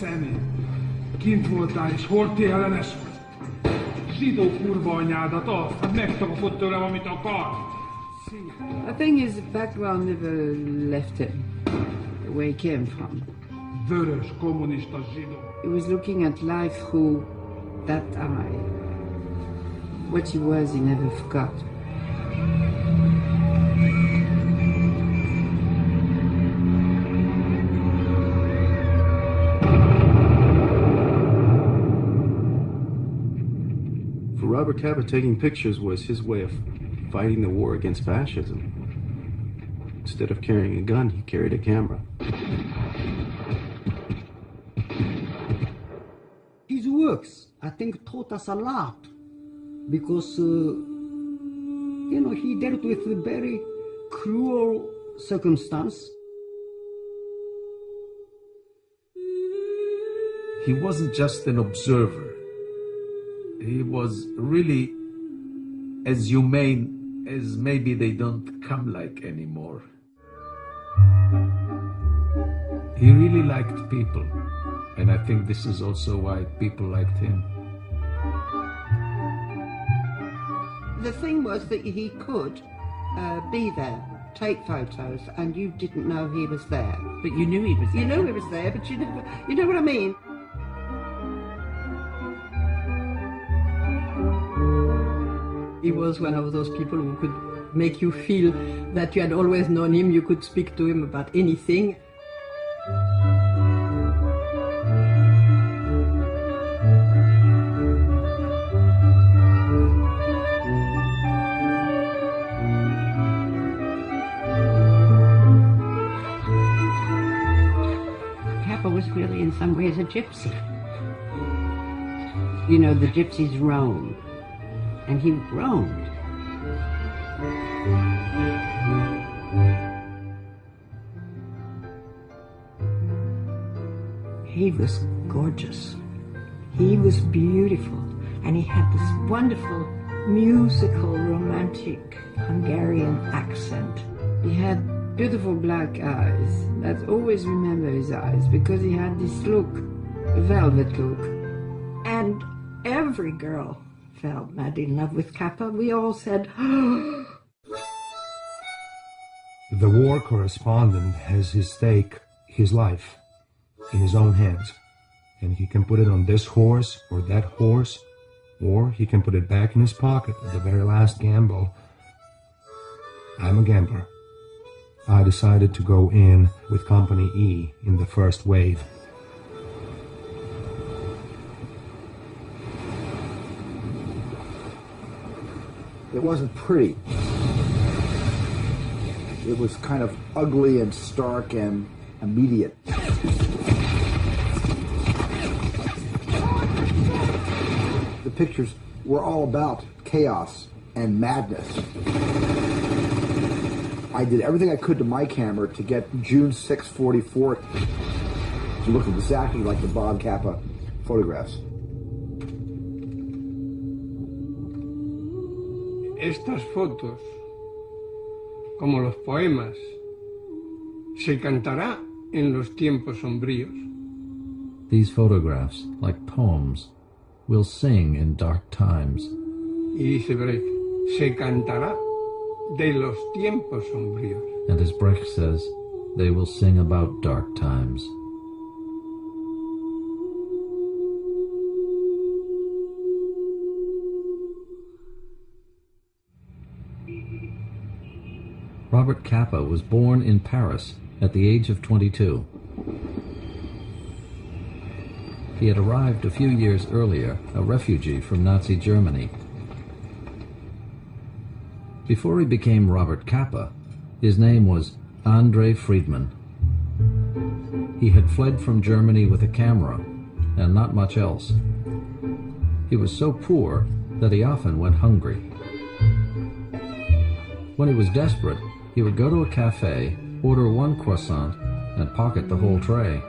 szemét. Kint voltál, és hol TLNS vagy? Zsidó kurva anyádat, azt, hát megtakapott tőlem, amit akar. I think his background never left him, where he came from. Vörös, kommunista zsidó. He was looking at life through that eye. What he was, he never forgot. For Robert Capa, taking pictures was his way of fighting the war against fascism. Instead of carrying a gun, he carried a camera. His works, I think, taught us a lot because, he dealt with a very cruel circumstance. He wasn't just an observer. He was really as humane as maybe they don't come like anymore. He really liked people, and I think this is also why people liked him. The thing was that he could be there, take photos, and you didn't know he was there. But you knew he was there. You knew he was there, but you never, you know what I mean? He was one of those people who could make you feel that you had always known him, you could speak to him about anything. Capa was really in some ways a gypsy. You know, the gypsies roam. And he roamed. He was gorgeous. He was beautiful. And he had this wonderful, musical, romantic Hungarian accent. He had beautiful black eyes. Let's always remember his eyes, because he had this look, a velvet look. And every girl fell madly in love with Capa. We all said, oh. The war correspondent has his stake, his life, in his own hands. And he can put it on this horse or that horse, or he can put it back in his pocket at the very last gamble. I'm a gambler. I decided to go in with Company E in the first wave. It wasn't pretty. It was kind of ugly and stark and immediate. The pictures were all about chaos and madness. I did everything I could to my camera to get June 6, 44 to look exactly like the Bob Capa photographs. Estas fotos, como los poemas, se cantará en los tiempos sombríos. These photographs, like poems, will sing in dark times. Y dice Brecht, se cantará de los tiempos sombríos. And as Brecht says, they will sing about dark times. Robert Capa was born in Paris at the age of 22. He had arrived a few years earlier, a refugee from Nazi Germany. Before he became Robert Capa, his name was André Friedman. He had fled from Germany with a camera and not much else. He was so poor that he often went hungry. When he was desperate, he would go to a cafe, order one croissant, and pocket the whole tray.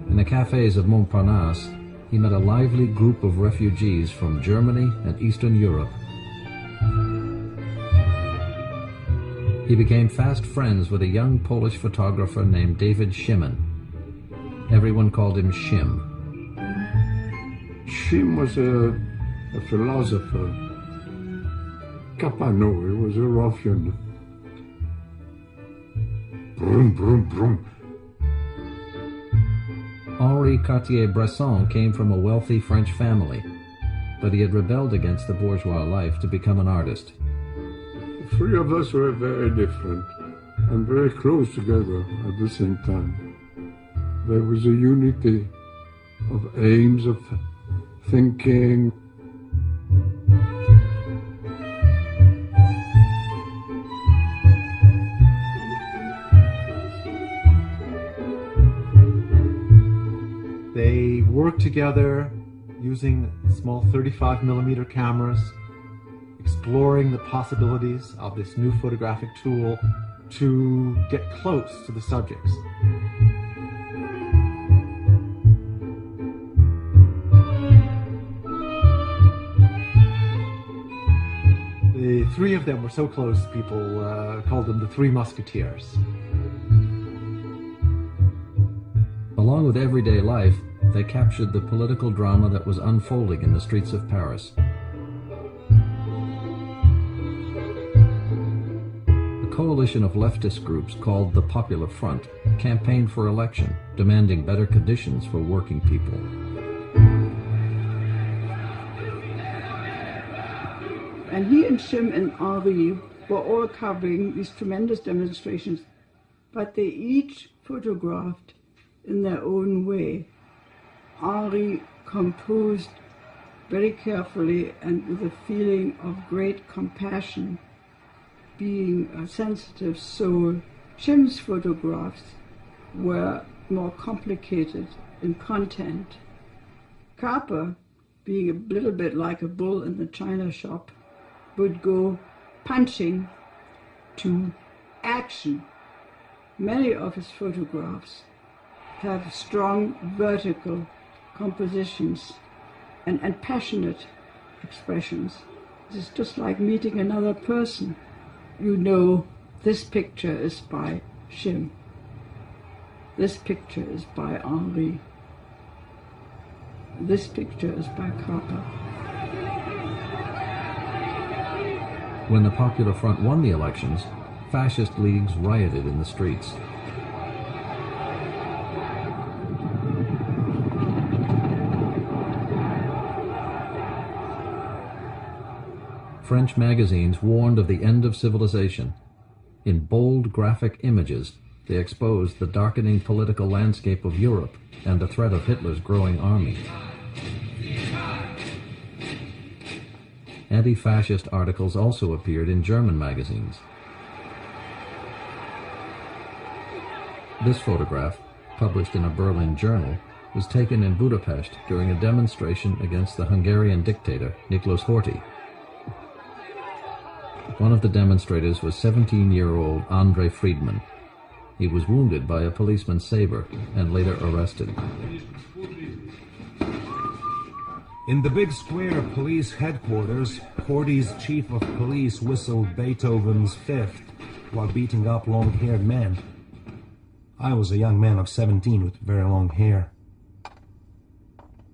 In the cafes of Montparnasse, he met a lively group of refugees from Germany and Eastern Europe. He became fast friends with a young Polish photographer named David Szyman. Everyone called him Shim. Shim was a philosopher. Capa, no, he was a ruffian. Brum, brum, brum. Henri Cartier-Bresson came from a wealthy French family, but he had rebelled against the bourgeois life to become an artist. The three of us were very different and very close together at the same time. There was a unity of aims, of thinking. They worked together using small 35mm cameras, exploring the possibilities of this new photographic tool to get close to the subjects. The three of them were so close, people called them the Three Musketeers. Along with everyday life, they captured the political drama that was unfolding in the streets of Paris. A coalition of leftist groups called the Popular Front campaigned for election, demanding better conditions for working people. And he and Shim and Henri were all covering these tremendous demonstrations, but they each photographed in their own way. Henri composed very carefully and with a feeling of great compassion, being a sensitive soul. Shim's photographs were more complicated in content. Capa, being a little bit like a bull in the china shop, would go punching to action. Many of his photographs have strong vertical compositions and passionate expressions. It's just like meeting another person. You know, this picture is by Shim. This picture is by Henri. This picture is by Capa. When the Popular Front won the elections, fascist leagues rioted in the streets. French magazines warned of the end of civilization. In bold graphic images, they exposed the darkening political landscape of Europe and the threat of Hitler's growing army. Anti-fascist articles also appeared in German magazines. This photograph, published in a Berlin journal, was taken in Budapest during a demonstration against the Hungarian dictator Nicholas Horthy. One of the demonstrators was 17-year-old André Friedman. He was wounded by a policeman's saber and later arrested. In the big square police headquarters, Horthy's chief of police whistled Beethoven's Fifth while beating up long-haired men. I was a young man of 17 with very long hair.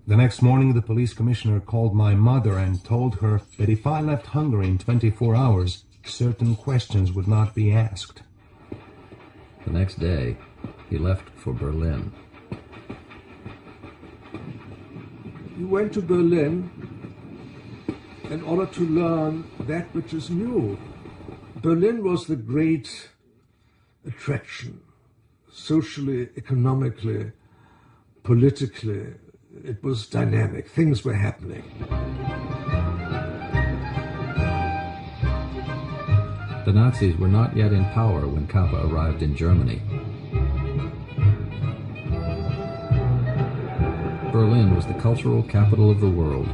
The next morning, the police commissioner called my mother and told her that if I left Hungary in 24 hours, certain questions would not be asked. The next day, he left for Berlin. You went to Berlin in order to learn that which is new. Berlin was the great attraction, socially, economically, politically. It was dynamic. Things were happening. The Nazis were not yet in power when Capa arrived in Germany. Berlin was the cultural capital of the world.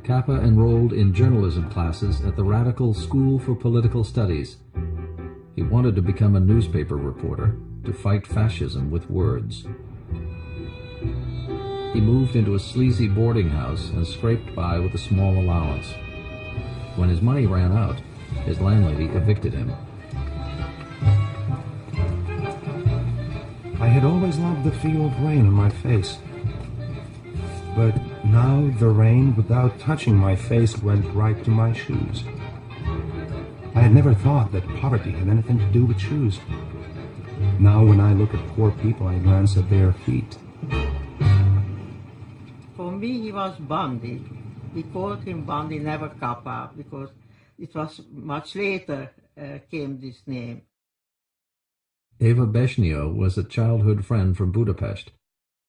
Capa enrolled in journalism classes at the Radical School for Political Studies. He wanted to become a newspaper reporter, to fight fascism with words. He moved into a sleazy boarding house and scraped by with a small allowance. When his money ran out, His landlady evicted him. I had always loved the feel of rain on my face. But now the rain, without touching my face, went right to my shoes. I had never thought that poverty had anything to do with shoes. Now when I look at poor people, I glance at their feet. For me, he was Bondi. We called him Bondi, never Capa, because it was much later came this name. Eva Beshnio was a childhood friend from Budapest.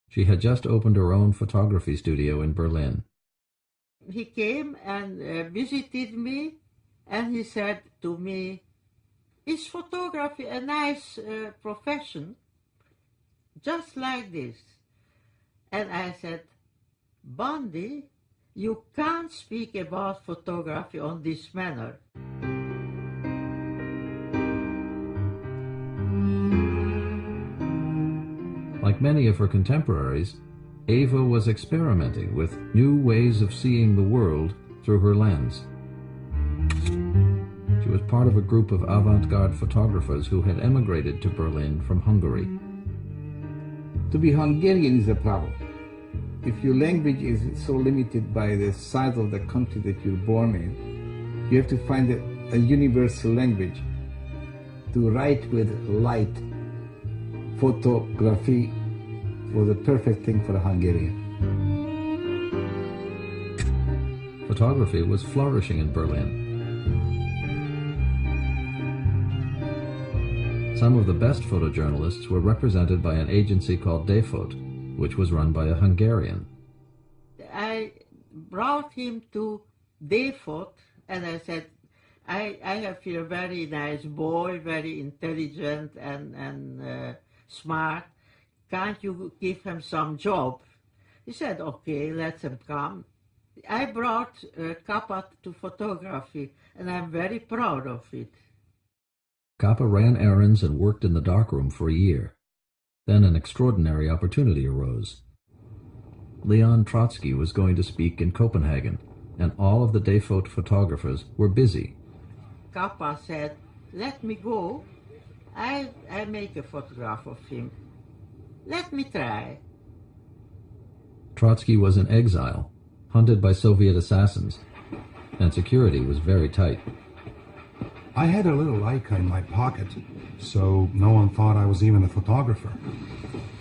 She had just opened her own photography studio in Berlin. He came and visited me, and he said to me, "Is photography a nice profession? Just like this." And I said, "Bondi, you can't speak about photography on this manner." Like many of her contemporaries, Eva was experimenting with new ways of seeing the world through her lens. She was part of a group of avant-garde photographers who had emigrated to Berlin from Hungary. To be Hungarian is a problem. If your language is so limited by the size of the country that you're born in, you have to find a universal language to write with light. Photography was a perfect thing for a Hungarian. Photography was flourishing in Berlin. Some of the best photojournalists were represented by an agency called Defot, which was run by a Hungarian. I brought him to Defot, and I said, I have here a very nice boy, very intelligent and smart. Can't you give him some job? He said, okay, let him come. I brought Capa to photography, and I'm very proud of it. Capa ran errands and worked in the darkroom for a year. Then an extraordinary opportunity arose. Leon Trotsky was going to speak in Copenhagen, and all of the Defot photographers were busy. Capa said, let me go. I make a photograph of him. Let me try. Trotsky was in exile, hunted by Soviet assassins, and security was very tight. I had a little Leica in my pocket, so no one thought I was even a photographer.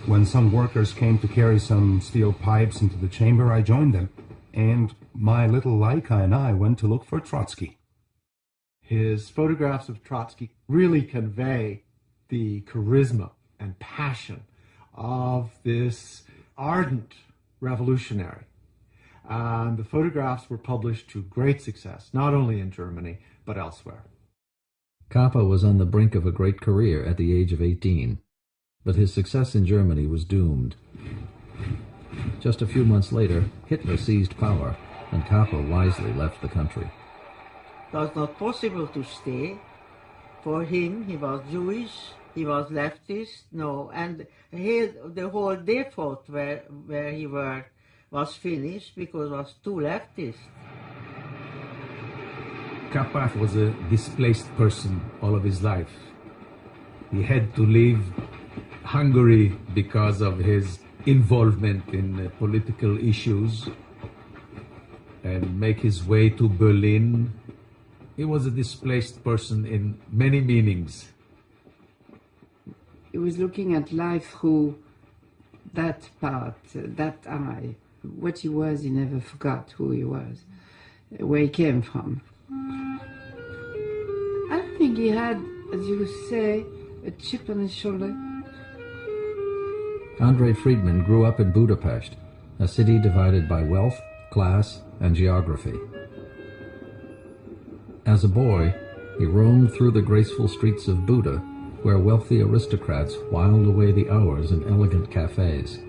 When some workers came to carry some steel pipes into the chamber, I joined them, and my little Leica and I went to look for Trotsky. His photographs of Trotsky really convey the charisma and passion of this ardent revolutionary. And the photographs were published to great success, not only in Germany, but elsewhere. Capa was on the brink of a great career at the age of 18, but his success in Germany was doomed. Just a few months later, Hitler seized power, and Capa wisely left the country. It was not possible to stay. For him, he was Jewish, he was leftist, and the whole Defot where he worked was finished because it was too leftist. Capa was a displaced person all of his life. He had to leave Hungary because of his involvement in political issues and make his way to Berlin. He was a displaced person in many meanings. He was looking at life through that part, that eye. What he was, he never forgot who he was, where he came from. I think he had, as you say, a chip on his shoulder. Andrei Friedman grew up in Budapest, a city divided by wealth, class, and geography. As a boy, he roamed through the graceful streets of Buda, where wealthy aristocrats whiled away the hours in elegant cafes.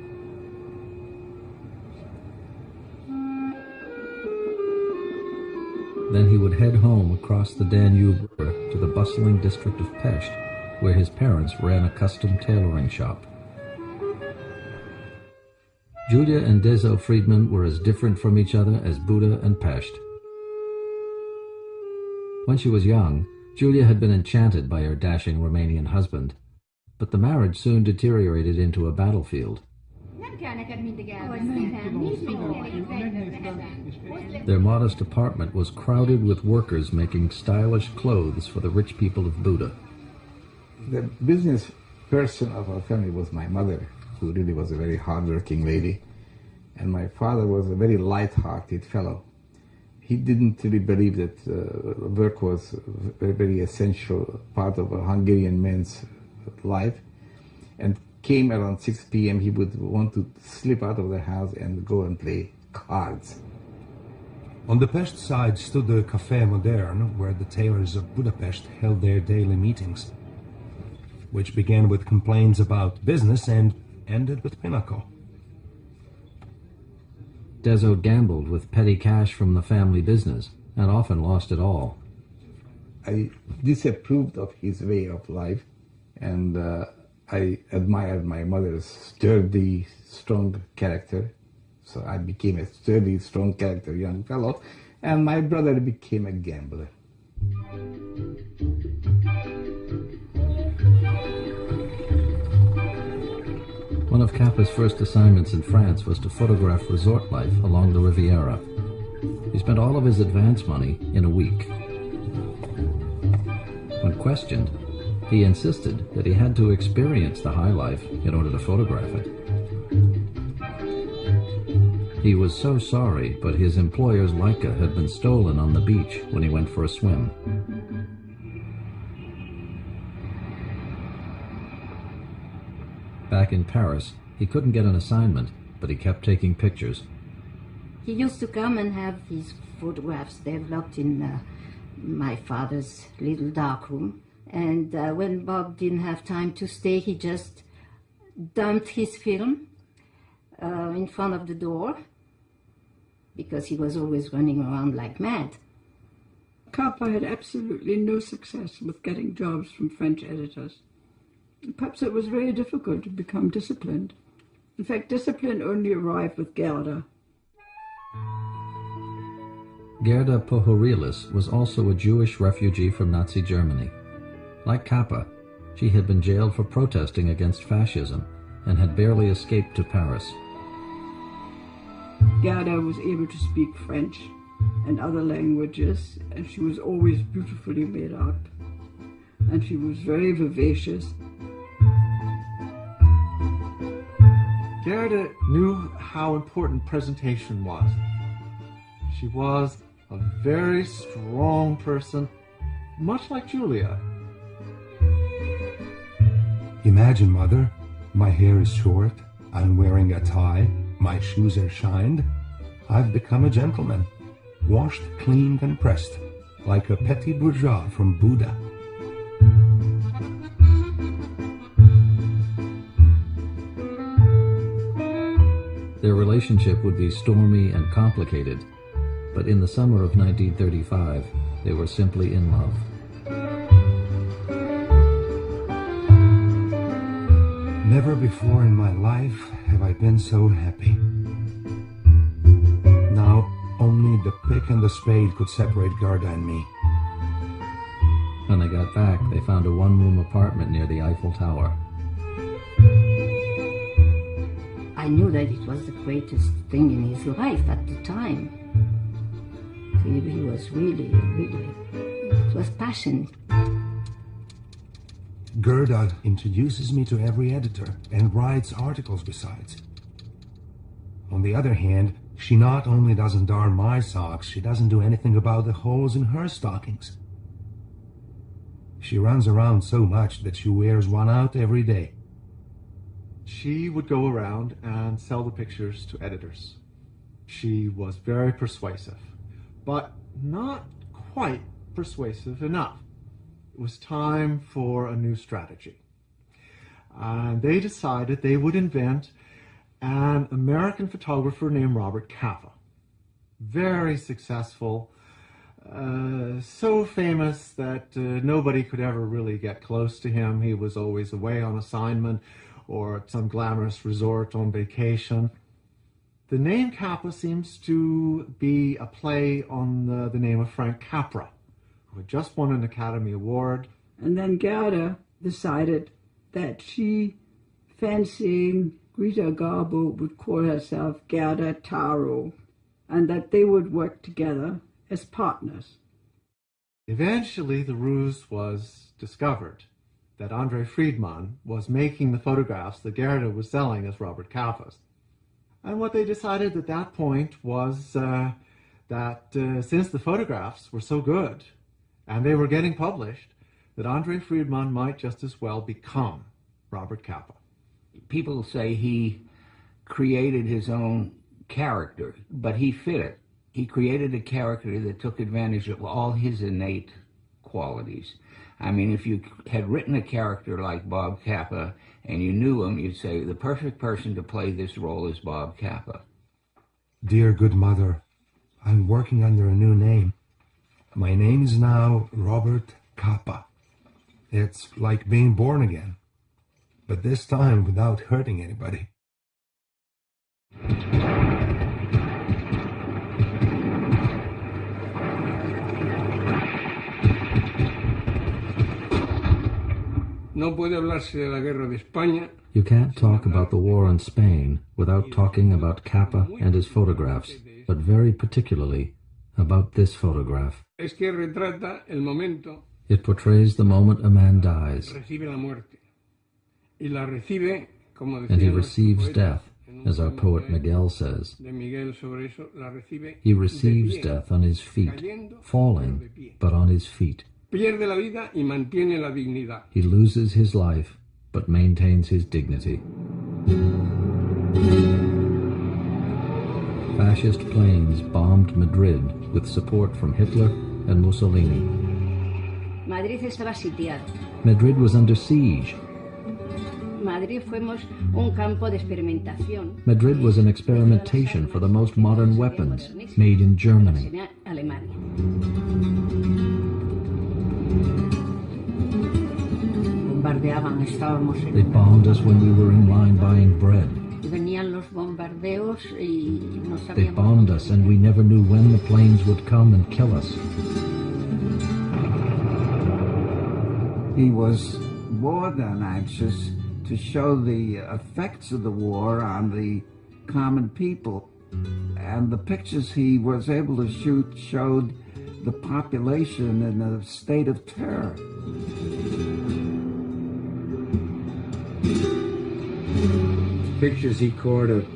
Then he would head home across the Danube River to the bustling district of Pest, where his parents ran a custom tailoring shop. Julia and Dezo Friedman were as different from each other as Buda and Pest. When she was young, Julia had been enchanted by her dashing Romanian husband, but the marriage soon deteriorated into a battlefield. Their modest apartment was crowded with workers making stylish clothes for the rich people of Buda. The business person of our family was my mother, who really was a very hard-working lady, and my father was a very light-hearted fellow. He didn't really believe that work was a very essential part of a Hungarian man's life, and came around 6 p.m. he would want to slip out of the house and go and play cards. On the Pest side stood the Café Moderne, where the tailors of Budapest held their daily meetings, which began with complaints about business and ended with Pinnacle. Dezo gambled with petty cash from the family business and often lost it all. I disapproved of his way of life, and I admired my mother's sturdy, strong character. So I became a sturdy, strong character young fellow, and my brother became a gambler. One of Capa's first assignments in France was to photograph resort life along the Riviera. He spent all of his advance money in a week. When questioned, he insisted that he had to experience the high life in order to photograph it. He was so sorry, but his employer's Leica had been stolen on the beach when he went for a swim. Back in Paris, he couldn't get an assignment, but he kept taking pictures. He used to come and have his photographs developed in my father's little darkroom. And when Bob didn't have time to stay, he just dumped his film in front of the door, because he was always running around like mad. Capa had absolutely no success with getting jobs from French editors. Perhaps it was very difficult to become disciplined. In fact, discipline only arrived with Gerda. Gerda Pohorilis was also a Jewish refugee from Nazi Germany. Like Capa, she had been jailed for protesting against fascism and had barely escaped to Paris. Gerda was able to speak French and other languages, and she was always beautifully made up. And she was very vivacious. Gerda knew how important presentation was. She was a very strong person, much like Julia. Imagine, Mother, my hair is short, I'm wearing a tie, my shoes are shined. I've become a gentleman, washed, cleaned, and pressed, like a petit bourgeois from Buda. Their relationship would be stormy and complicated, but in the summer of 1935, they were simply in love. Never before in my life have I been so happy. Now, only the pick and the spade could separate Gerda and me. When they got back, they found a one-room apartment near the Eiffel Tower. I knew that it was the greatest thing in his life at the time. He was really, it was passionate. Gerda introduces me to every editor and writes articles besides. On the other hand, she not only doesn't darn my socks, she doesn't do anything about the holes in her stockings. She runs around so much that she wears one out every day. She would go around and sell the pictures to editors. She was very persuasive, but not quite persuasive enough. It was time for a new strategy. And they decided they would invent an American photographer named Robert Capa. Very successful, so famous that nobody could ever really get close to him. He was always away on assignment or at some glamorous resort on vacation. The name Capa seems to be a play on the name of Frank Capra, who had just won an Academy Award. And then Gerda decided that she, fancying Greta Garbo, would call herself Gerda Taro, and that they would work together as partners. Eventually, the ruse was discovered that Andre Friedman was making the photographs that Gerda was selling as Robert Capa's. And what they decided at that point was that since the photographs were so good and they were getting published, that Andre Friedman might just as well become Robert Capa. People say he created his own character, but he fit it. He created a character that took advantage of all his innate qualities. I mean, if you had written a character like Bob Capa and you knew him, you'd say, the perfect person to play this role is Bob Capa. Dear good mother, I'm working under a new name. My name is now Robert Capa. It's like being born again, but this time without hurting anybody. No puede hablarse de la guerra de España. You can't talk about the war in Spain without talking about Capa and his photographs, but very particularly about this photograph. Es que retrata el momento. It portrays the moment a man dies, Recibe la muerte. Y la recibe, como and he decían los receives poetas, death, en un as our poema poet Miguel says. de Miguel sobre eso, la recibe He de receives pie, death on his feet, cayendo, pero de falling, pie. but on his feet. Pierde la vida y mantiene la dignidad. He loses his life, but maintains his dignity. Fascist planes bombed Madrid with support from Hitler and Mussolini. Madrid estaba sitiado. Madrid was under siege. Madrid fuimos un campo de experimentación. Madrid was an experimentation for the most modern weapons made in Germany. Alemania. Bombardeaban, estábamos They bombed us when we were in line buying bread. Venían los bombardeos y no They sabíamos. bombed us and we never knew when the planes would come and kill us. He was more than anxious to show the effects of the war on the common people. And the pictures he was able to shoot showed the population in a state of terror. Pictures he caught of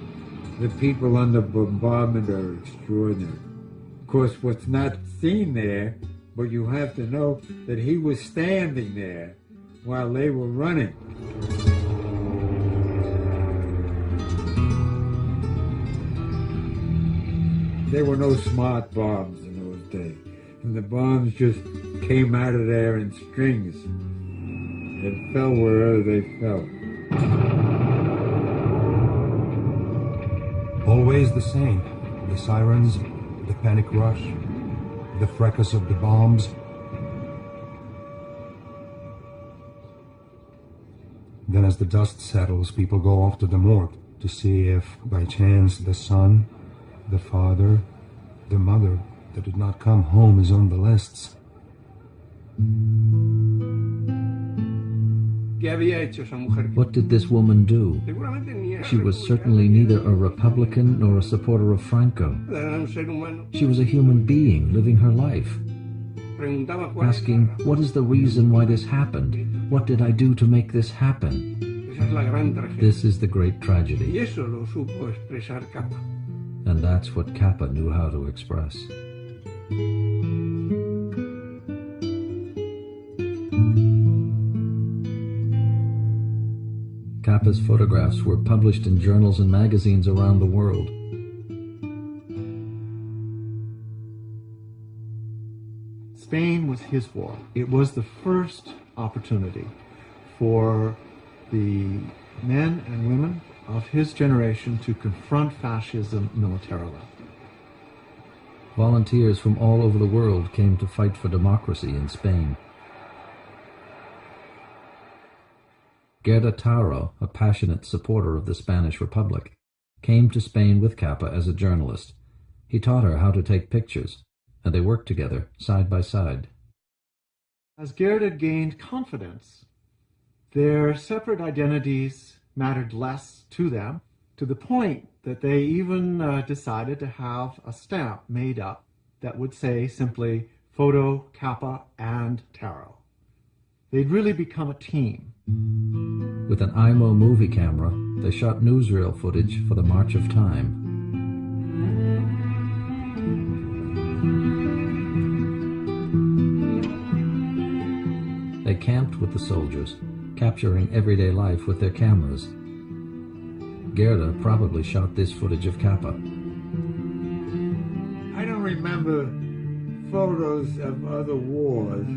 the people under bombardment are extraordinary. Of course, what's not seen there, but you have to know that he was standing there while they were running. There were no smart bombs in those days, and the bombs just came out of there in strings and fell wherever they fell. Always the same. The sirens, the panic rush, the fracas of the bombs. Then as the dust settles, people go off to the morgue to see if, by chance, the son, the father, the mother that did not come home is on the lists. ¿Qué había hecho esa mujer? What did this woman do? Seguramente ni era She was certainly neither a Republican nor a supporter of Franco. era un ser humano. She was a human being living her life, Preguntaba cuál asking, what is the reason why this happened? What did I do to make this happen? esa es la gran tragedia. This is the great Y tragedy. eso lo supo expresar Capa. And that's what Capa knew how to express. Capa's photographs were published in journals and magazines around the world. Spain was his war. It was the first opportunity for the men and women of his generation to confront fascism militarily. Volunteers from all over the world came to fight for democracy in Spain. Gerda Taro, a passionate supporter of the Spanish Republic, came to Spain with Capa as a journalist. He taught her how to take pictures, and they worked together side by side. As Gerda gained confidence, their separate identities mattered less to them, to the point that they even decided to have a stamp made up that would say simply Photo, Capa, and Tarot. They'd really become a team. With an IMO movie camera, they shot newsreel footage for the March of Time. They camped with the soldiers, capturing everyday life with their cameras. Gerda probably shot this footage of Capa. I don't remember photos of other wars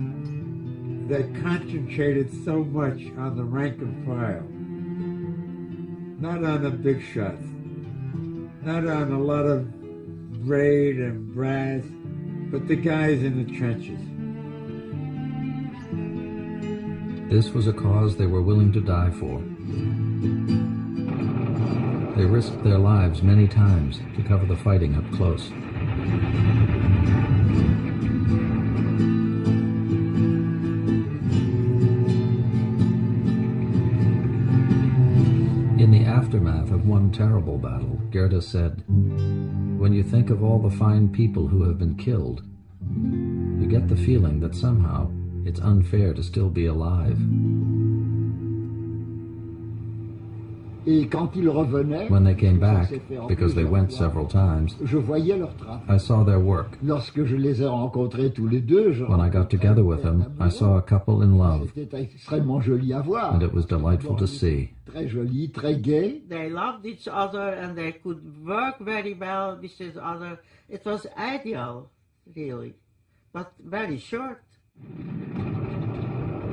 that concentrated so much on the rank and file. Not on the big shots. Not on a lot of braid and brass, but the guys in the trenches. This was a cause they were willing to die for. They risked their lives many times to cover the fighting up close. In the aftermath of one terrible battle, Gerda said, "When you think of all the fine people who have been killed, you get the feeling that somehow it's unfair to still be alive." When they came back, because they went several times, I saw their work. When I got together with them, I saw a couple in love, and it was delightful to see. They loved each other and they could work very well with each other. It was ideal, really, but very short.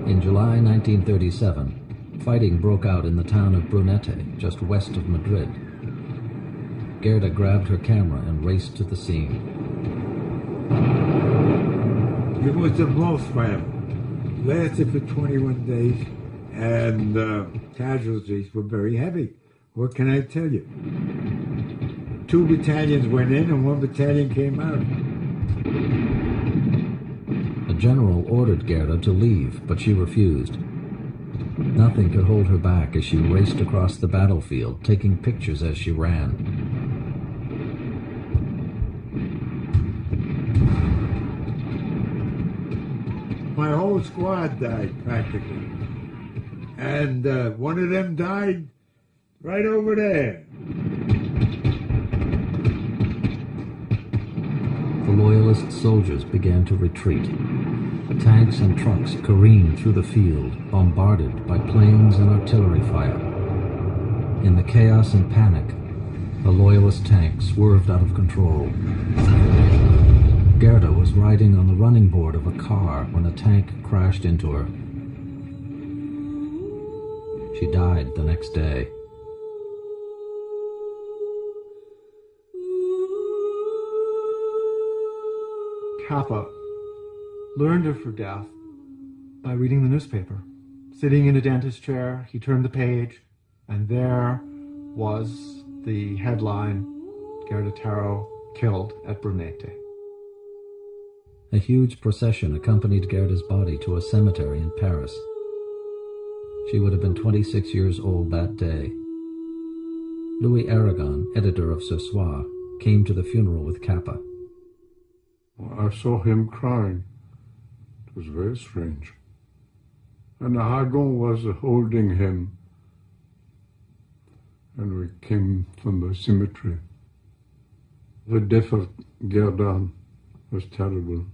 In July 1937, fighting broke out in the town of Brunete, just west of Madrid. Gerda grabbed her camera and raced to the scene. It was a most fire. Lasted for 21 days, and casualties were very heavy. What can I tell you? 2 battalions went in and 1 battalion came out. The general ordered Gerda to leave, but she refused. Nothing could hold her back as she raced across the battlefield, taking pictures as she ran. My whole squad died, practically. And one of them died right over there. The Loyalist soldiers began to retreat. Tanks and trucks careened through the field, bombarded by planes and artillery fire. In the chaos and panic, the Loyalist tank swerved out of control. Gerda was riding on the running board of a car when a tank crashed into her. She died the next day. Capa learned of her death by reading the newspaper. Sitting in a dentist chair, he turned the page, and there was the headline, Gerda Taro killed at Brunete. A huge procession accompanied Gerda's body to a cemetery in Paris. She would have been 26 years old that day. Louis Aragon, editor of Ce Soir, came to the funeral with Capa. I saw him crying. It was very strange. And Aragon was holding him. And we came from the cemetery. The death of Gerda was terrible.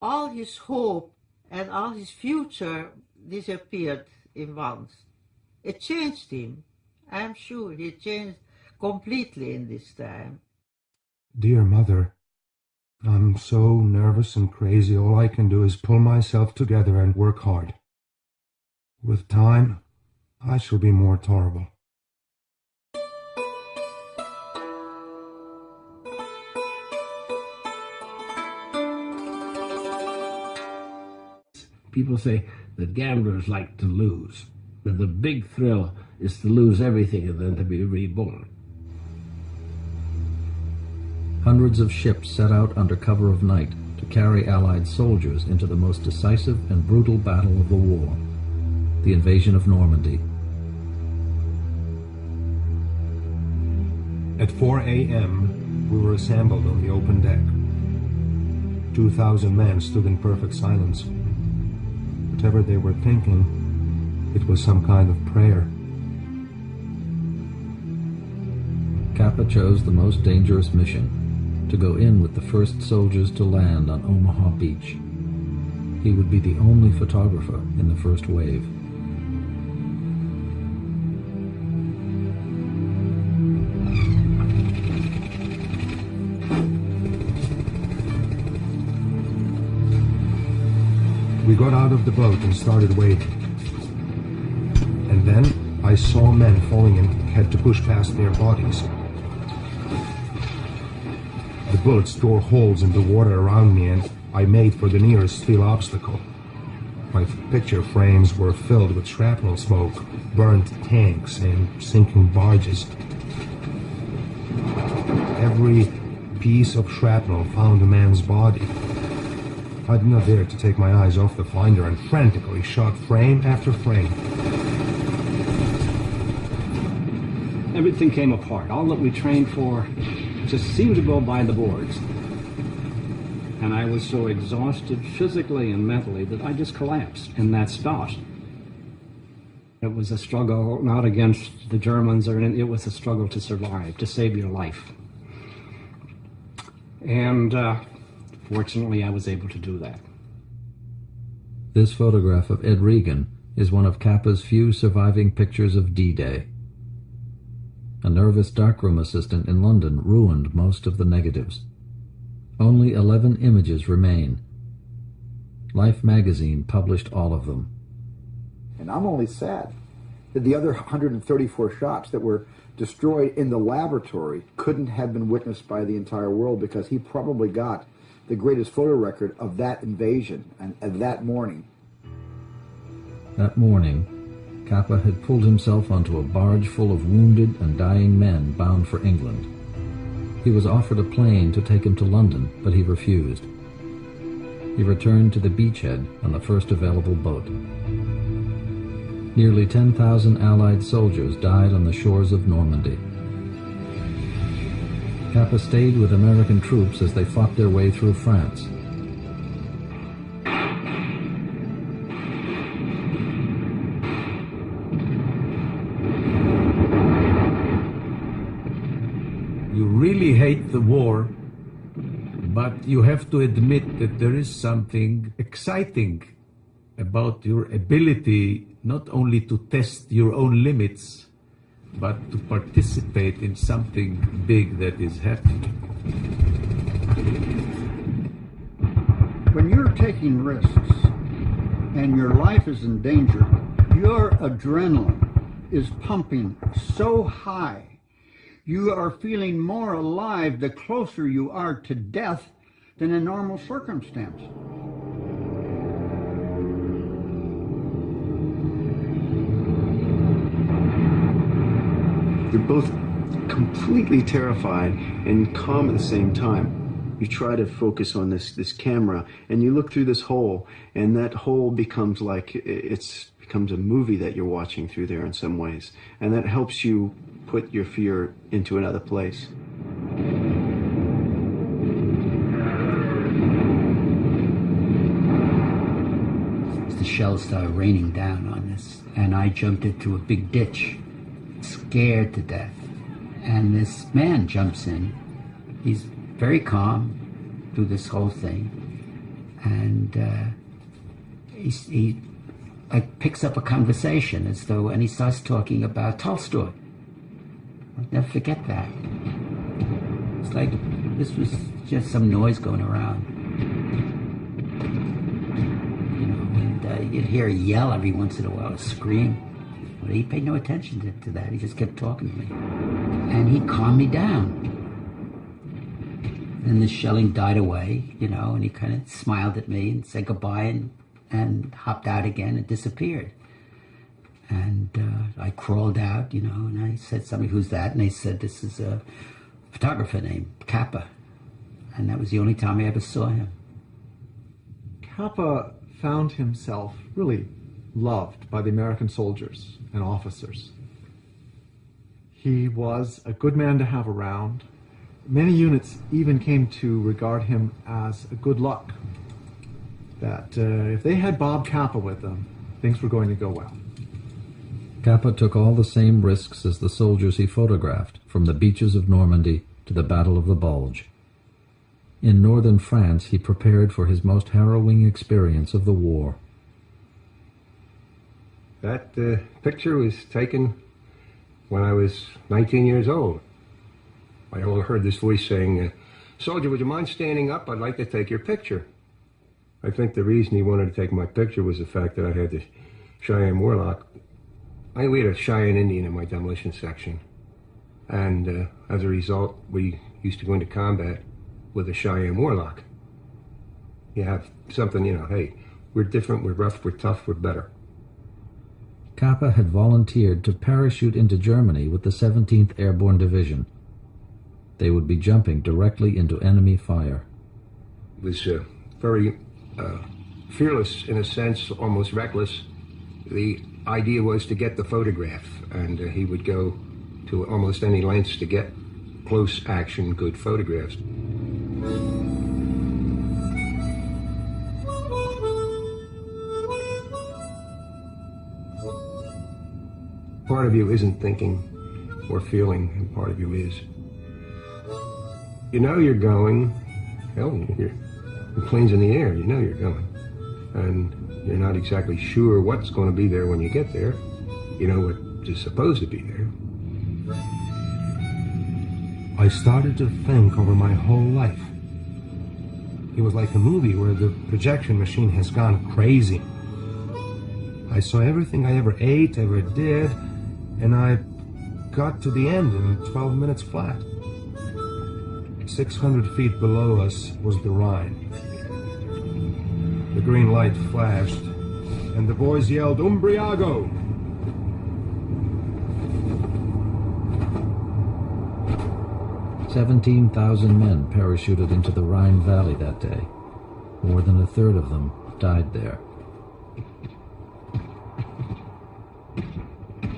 All his hope and all his future disappeared in once. It changed him. I'm sure he changed completely in this time. Dear Mother, I'm so nervous and crazy. All I can do is pull myself together and work hard. With time, I shall be more tolerable. People say that gamblers like to lose, that the big thrill is to lose everything and then to be reborn. Hundreds of ships set out under cover of night to carry Allied soldiers into the most decisive and brutal battle of the war, the invasion of Normandy. At 4 a.m., we were assembled on the open deck. 2,000 men stood in perfect silence. Whatever they were thinking, it was some kind of prayer. Capa chose the most dangerous mission, to go in with the first soldiers to land on Omaha Beach. He would be the only photographer in the first wave. We got out of the boat and started waiting. And then I saw men falling and had to push past their bodies. The bullets tore holes in the water around me and I made for the nearest steel obstacle. My picture frames were filled with shrapnel smoke, burnt tanks, and sinking barges. Every piece of shrapnel found a man's body. I did not dare to take my eyes off the finder and frantically shot frame after frame. Everything came apart. All that we trained for just seemed to go by the boards. And I was so exhausted physically and mentally that I just collapsed in that spot. It was a struggle not against the Germans, it was a struggle to survive, to save your life. And fortunately, I was able to do that. This photograph of Ed Regan is one of Capa's few surviving pictures of D-Day. A nervous darkroom assistant in London ruined most of the negatives. Only 11 images remain. Life magazine published all of them. And I'm only sad that the other 134 shots that were destroyed in the laboratory couldn't have been witnessed by the entire world, because he probably got the greatest photo record of that invasion and that morning. That morning, Capa had pulled himself onto a barge full of wounded and dying men bound for England. He was offered a plane to take him to London, but he refused. He returned to the beachhead on the first available boat. Nearly 10,000 Allied soldiers died on the shores of Normandy. Capa stayed with American troops as they fought their way through France. You really hate the war, but you have to admit that there is something exciting about your ability not only to test your own limits, but to participate in something big that is happening. When you're taking risks and your life is in danger, your adrenaline is pumping so high. You are feeling more alive the closer you are to death than in normal circumstance. You're both completely terrified and calm at the same time. You try to focus on this camera, and you look through this hole, and that hole becomes like becomes a movie that you're watching through there in some ways, and that helps you put your fear into another place. The shells started raining down on us, and I jumped into a big ditch, scared to death. And this man jumps in. He's very calm through this whole thing, and he like picks up a conversation as though, and he starts talking about Tolstoy. I'll never forget that. It's like this was just some noise going around, you know, and you'd hear a yell every once in a while, a scream. But he paid no attention to that. He just kept talking to me. And he calmed me down. And the shelling died away, you know, and he kind of smiled at me and said goodbye and hopped out again and disappeared. And I crawled out, you know, and I said, somebody, who's that? And they said, this is a photographer named Capa. And that was the only time I ever saw him. Capa found himself really loved by the American soldiers and officers. He was a good man to have around. Many units even came to regard him as a good luck, that if they had Bob Capa with them, things were going to go well. Capa took all the same risks as the soldiers he photographed, from the beaches of Normandy to the Battle of the Bulge. In northern France, he prepared for his most harrowing experience of the war. That picture was taken when I was 19 years old. I heard this voice saying, "Soldier, would you mind standing up? I'd like to take your picture." I think the reason he wanted to take my picture was the fact that I had the Cheyenne Warlock. We had a Cheyenne Indian in my demolition section. And as a result, we used to go into combat with a Cheyenne Warlock. You have something, hey, we're different, we're rough, we're tough, we're better. Capa had volunteered to parachute into Germany with the 17th Airborne Division. They would be jumping directly into enemy fire. It was very fearless in a sense, almost reckless. The idea was to get the photograph, and he would go to almost any lengths to get close action, good photographs. Part of you isn't thinking or feeling, and part of you is. You know you're going, the plane's in the air, you know you're going. And you're not exactly sure what's going to be there when you get there. You know what is supposed to be there. I started to think over my whole life. It was like a movie where the projection machine has gone crazy. I saw everything I ever ate, ever did, and I got to the end in 12 minutes flat. 600 feet below us was the Rhine. The green light flashed, and the boys yelled, "Umbriago!" 17,000 men parachuted into the Rhine Valley that day. More than a third of them died there.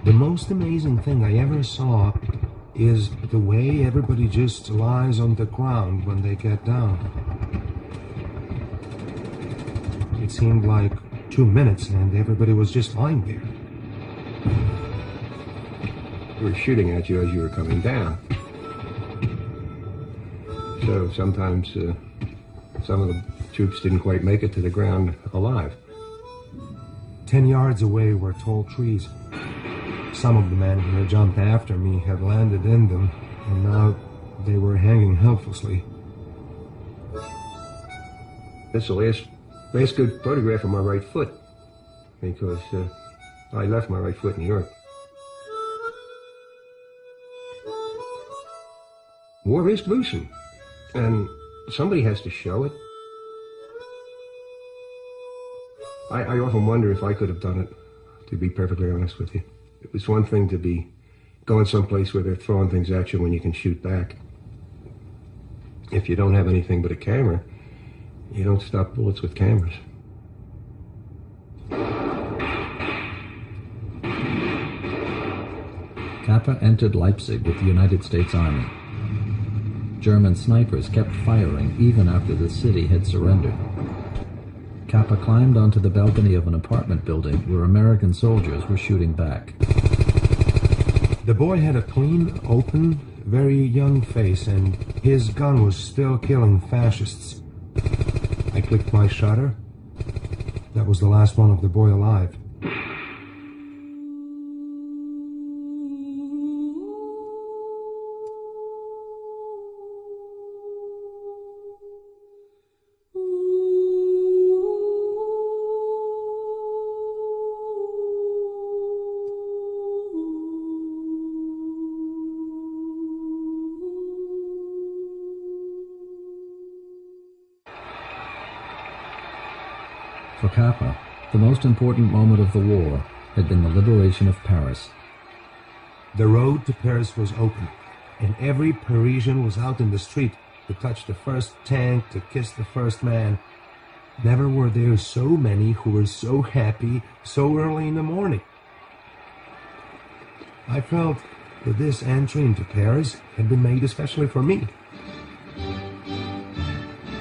The most amazing thing I ever saw is the way everybody just lies on the ground when they get down. It seemed like 2 minutes and everybody was just lying there. They were shooting at you as you were coming down. So sometimes some of the troops didn't quite make it to the ground alive. 10 yards away were tall trees. Some of the men who had jumped after me had landed in them, and now they were hanging helplessly. That's the last good photograph of my right foot, because I left my right foot in Europe. War is gruesome, and somebody has to show it. I often wonder if I could have done it, to be perfectly honest with you. It was one thing to be going someplace where they're throwing things at you when you can shoot back. If you don't have anything but a camera, you don't stop bullets with cameras. Capa entered Leipzig with the United States Army. German snipers kept firing even after the city had surrendered. Capa climbed onto the balcony of an apartment building where American soldiers were shooting back. The boy had a clean, open, very young face, and his gun was still killing fascists. I clicked my shutter. That was the last one of the boy alive. For Capa, the most important moment of the war had been the liberation of Paris. The road to Paris was open, and every Parisian was out in the street to touch the first tank, to kiss the first man. Never were there so many who were so happy so early in the morning. I felt that this entry into Paris had been made especially for me.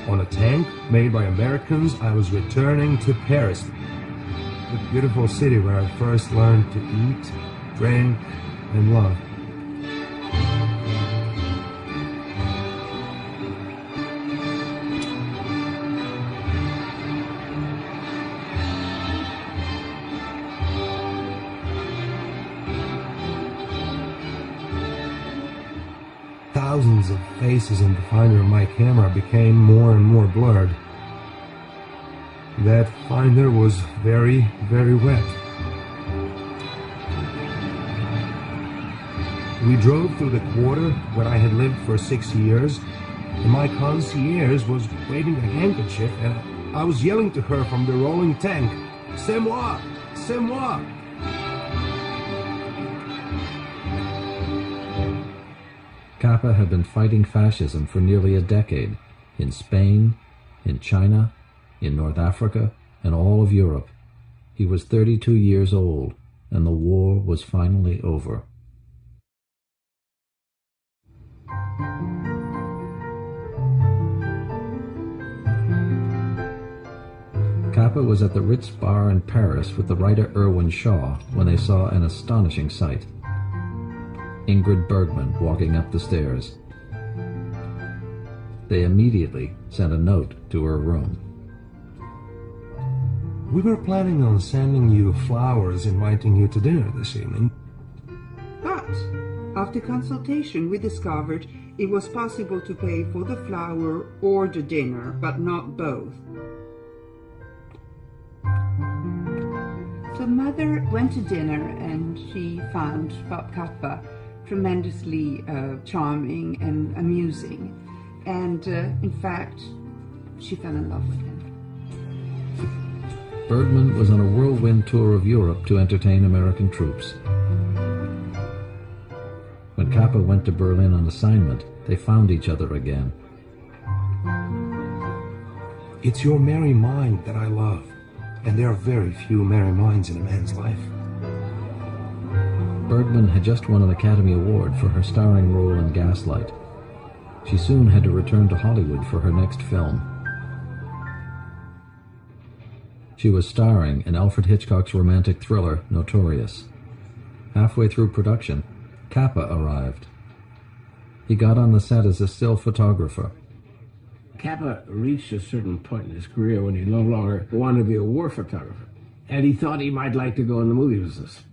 On a tank made by Americans, I was returning to Paris, the beautiful city where I first learned to eat, drink, and love. Thousands of faces in the finder of my camera became more and more blurred. That finder was very, very wet. We drove through the quarter where I had lived for 6 years, and my concierge was waving a handkerchief, and I was yelling to her from the rolling tank, "C'est moi! C'est moi!" Capa had been fighting fascism for nearly a decade, in Spain, in China, in North Africa, and all of Europe. He was 32 years old, and the war was finally over. Capa was at the Ritz bar in Paris with the writer Irwin Shaw when they saw an astonishing sight. Ingrid Bergman walking up the stairs. They immediately sent a note to her room. We were planning on sending you flowers inviting you to dinner this evening. But after consultation, we discovered it was possible to pay for the flower or the dinner, but not both. So Mother went to dinner and she found Bob Capa tremendously charming and amusing. And in fact, she fell in love with him. Bergman was on a whirlwind tour of Europe to entertain American troops. When Capa went to Berlin on assignment, they found each other again. It's your merry mind that I love, and there are very few merry minds in a man's life. Bergman had just won an Academy Award for her starring role in Gaslight. She soon had to return to Hollywood for her next film. She was starring in Alfred Hitchcock's romantic thriller, Notorious. Halfway through production, Capa arrived. He got on the set as a still photographer. Capa reached a certain point in his career when he no longer wanted to be a war photographer, and he thought he might like to go in the movie business.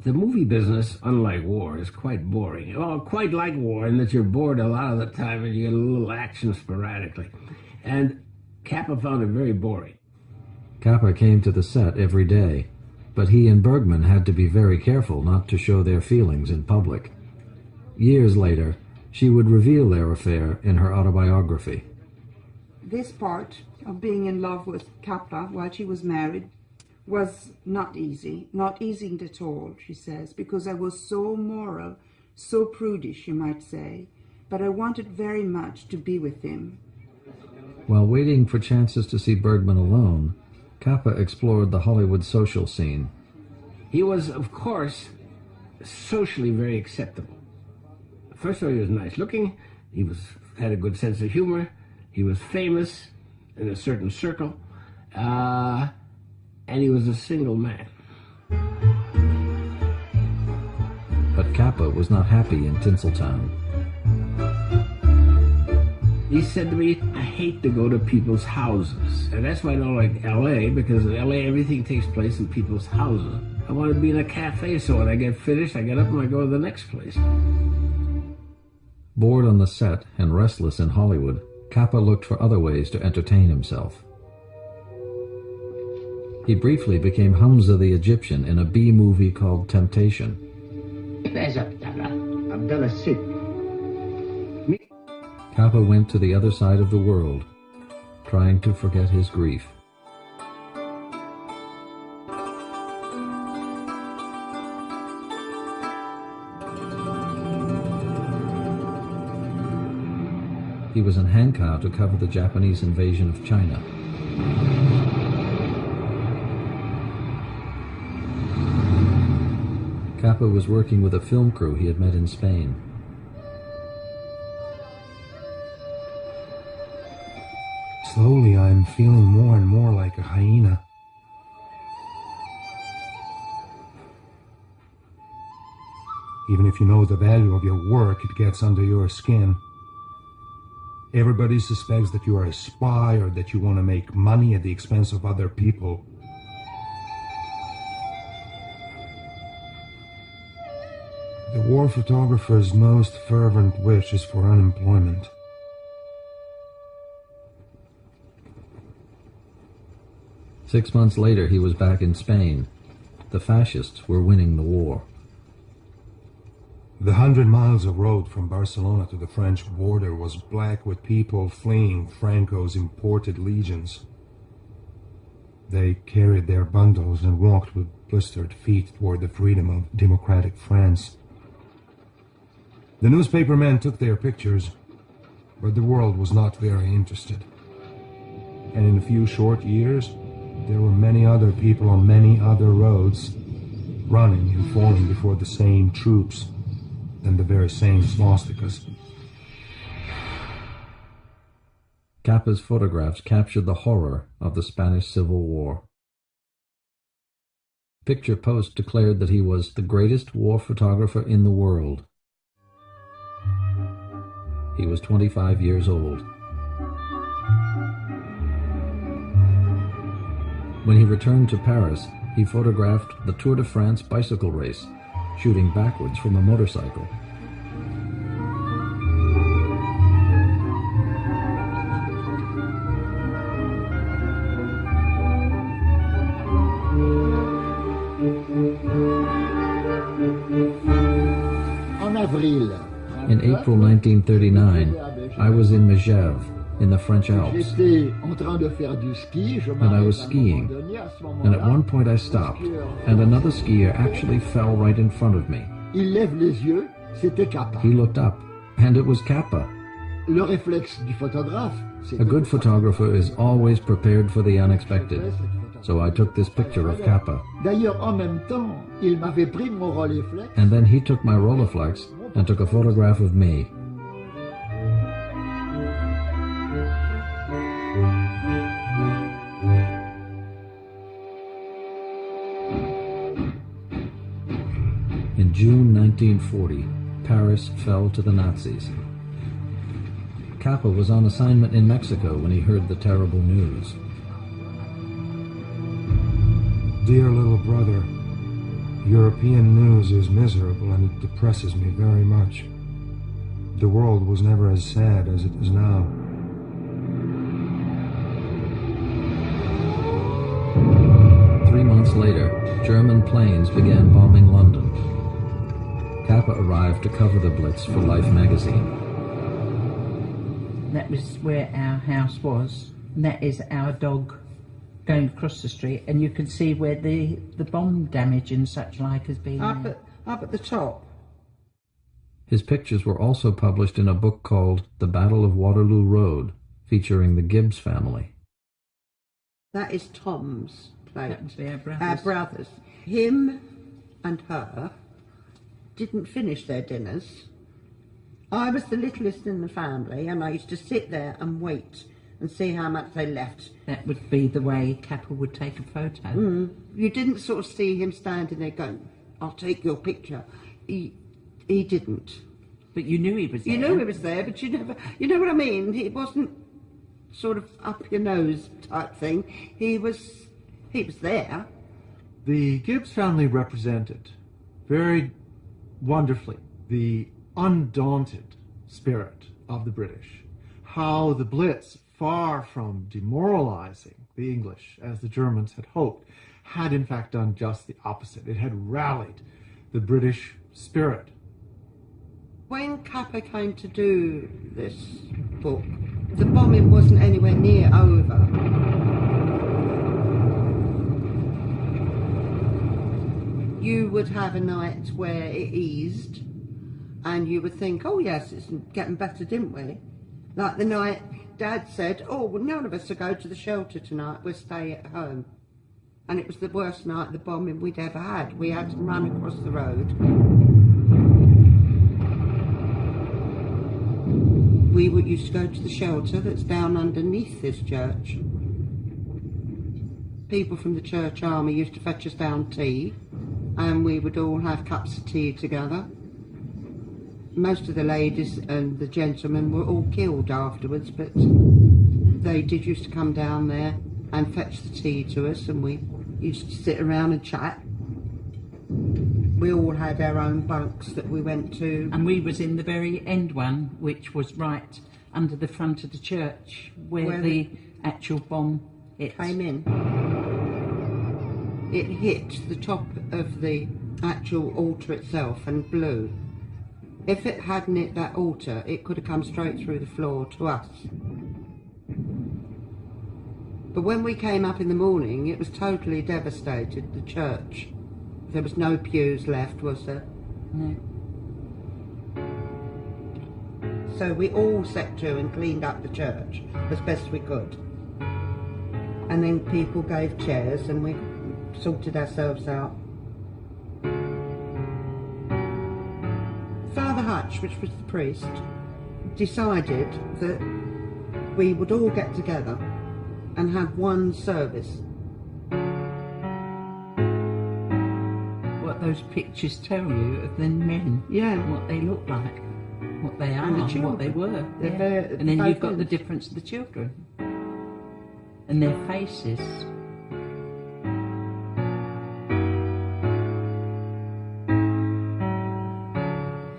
The movie business, unlike war, is quite boring. Well, quite like war in that you're bored a lot of the time and you get a little action sporadically. And Capa found it very boring. Capa came to the set every day, but he and Bergman had to be very careful not to show their feelings in public. Years later, she would reveal their affair in her autobiography. This part of being in love with Capa while she was married was not easy at all, she says, because I was so moral, so prudish, you might say, but I wanted very much to be with him. While waiting for chances to see Bergman alone, Capa explored the Hollywood social scene. He was, of course, socially very acceptable. First of all, he was nice looking, had a good sense of humor, he was famous in a certain circle, and he was a single man. But Capa was not happy in Tinseltown. He said to me, I hate to go to people's houses. And that's why I don't like L.A., because in L.A. everything takes place in people's houses. I want to be in a cafe, so when I get finished, I get up and I go to the next place. Bored on the set and restless in Hollywood, Capa looked for other ways to entertain himself. He briefly became Hamza the Egyptian in a B-movie called Temptation. Capa went to the other side of the world, trying to forget his grief. He was in Hankow to cover the Japanese invasion of China. Capa was working with a film crew he had met in Spain. Slowly, I'm feeling more and more like a hyena. Even if you know the value of your work, it gets under your skin. Everybody suspects that you are a spy or that you want to make money at the expense of other people. The war photographer's most fervent wish is for unemployment. Six months later, he was back in Spain. The fascists were winning the war. The 100 miles of road from Barcelona to the French border was black with people fleeing Franco's imported legions. They carried their bundles and walked with blistered feet toward the freedom of democratic France. The newspapermen took their pictures, but the world was not very interested. And in a few short years, there were many other people on many other roads, running and falling before the same troops and the very same swastikas. Capa's photographs captured the horror of the Spanish Civil War. Picture Post declared that he was the greatest war photographer in the world. He was 25 years old. When he returned to Paris, he photographed the Tour de France bicycle race, shooting backwards from a motorcycle. In April 1939, I was in Megève, in the French Alps, and I was skiing, and at one point I stopped, and another skier actually fell right in front of me. He looked up, and it was Capa. A good photographer is always prepared for the unexpected, so I took this picture of Capa. And then he took my Rolleiflex and took a photograph of me. In June 1940, Paris fell to the Nazis. Capa was on assignment in Mexico when he heard the terrible news. Dear little brother, European news is miserable and it depresses me very much. The world was never as sad as it is now. Three months later, German planes began bombing London. Capa arrived to cover the Blitz for Life magazine. That was where our house was, and that is our dog going across the street, and you can see where the bomb damage and such like has been up at the top. His pictures were also published in a book called The Battle of Waterloo Road, featuring the Gibbs family. That is Tom's plate. That would be our brothers. Our brothers. Him and her didn't finish their dinners. I was the littlest in the family, and I used to sit there and wait and see how much they left. That would be the way Capa would take a photo. You didn't sort of see him standing there going, I'll take your picture. He didn't. But you knew he was there. You knew he was there, but you never, you know what I mean? It wasn't sort of up your nose type thing. He was there. The Gibbs family represented very wonderfully the undaunted spirit of the British. How the Blitz, far from demoralizing the English, as the Germans had hoped, had in fact done just the opposite. It had rallied the British spirit. When Capa came to do this book, the bombing wasn't anywhere near over. You would have a night where it eased, and you would think, oh yes, it's getting better, didn't we? Like the night Dad said, oh, well, none of us will go to the shelter tonight, we'll stay at home. And it was the worst night of the bombing we'd ever had. We had to run across the road. We used to go to the shelter that's down underneath this church. People from the church army used to fetch us down tea, and we would all have cups of tea together. Most of the ladies and the gentlemen were all killed afterwards, but they did used to come down there and fetch the tea to us, and we used to sit around and chat. We all had our own bunks that we went to. And we was in the very end one, which was right under the front of the church, where the actual bomb came in. It hit the top of the actual altar itself and blew. If it hadn't hit that altar, it could have come straight through the floor to us. But when we came up in the morning, it was totally devastated, the church. There was no pews left, was there? No. So we all set to and cleaned up the church as best we could. And then people gave chairs and we sorted ourselves out. Father Hutch, which was the priest, decided that we would all get together and have one service. What those pictures tell you of the men, what they look like, what they are, And the what they were. children. And then you've got the difference of the children and their faces.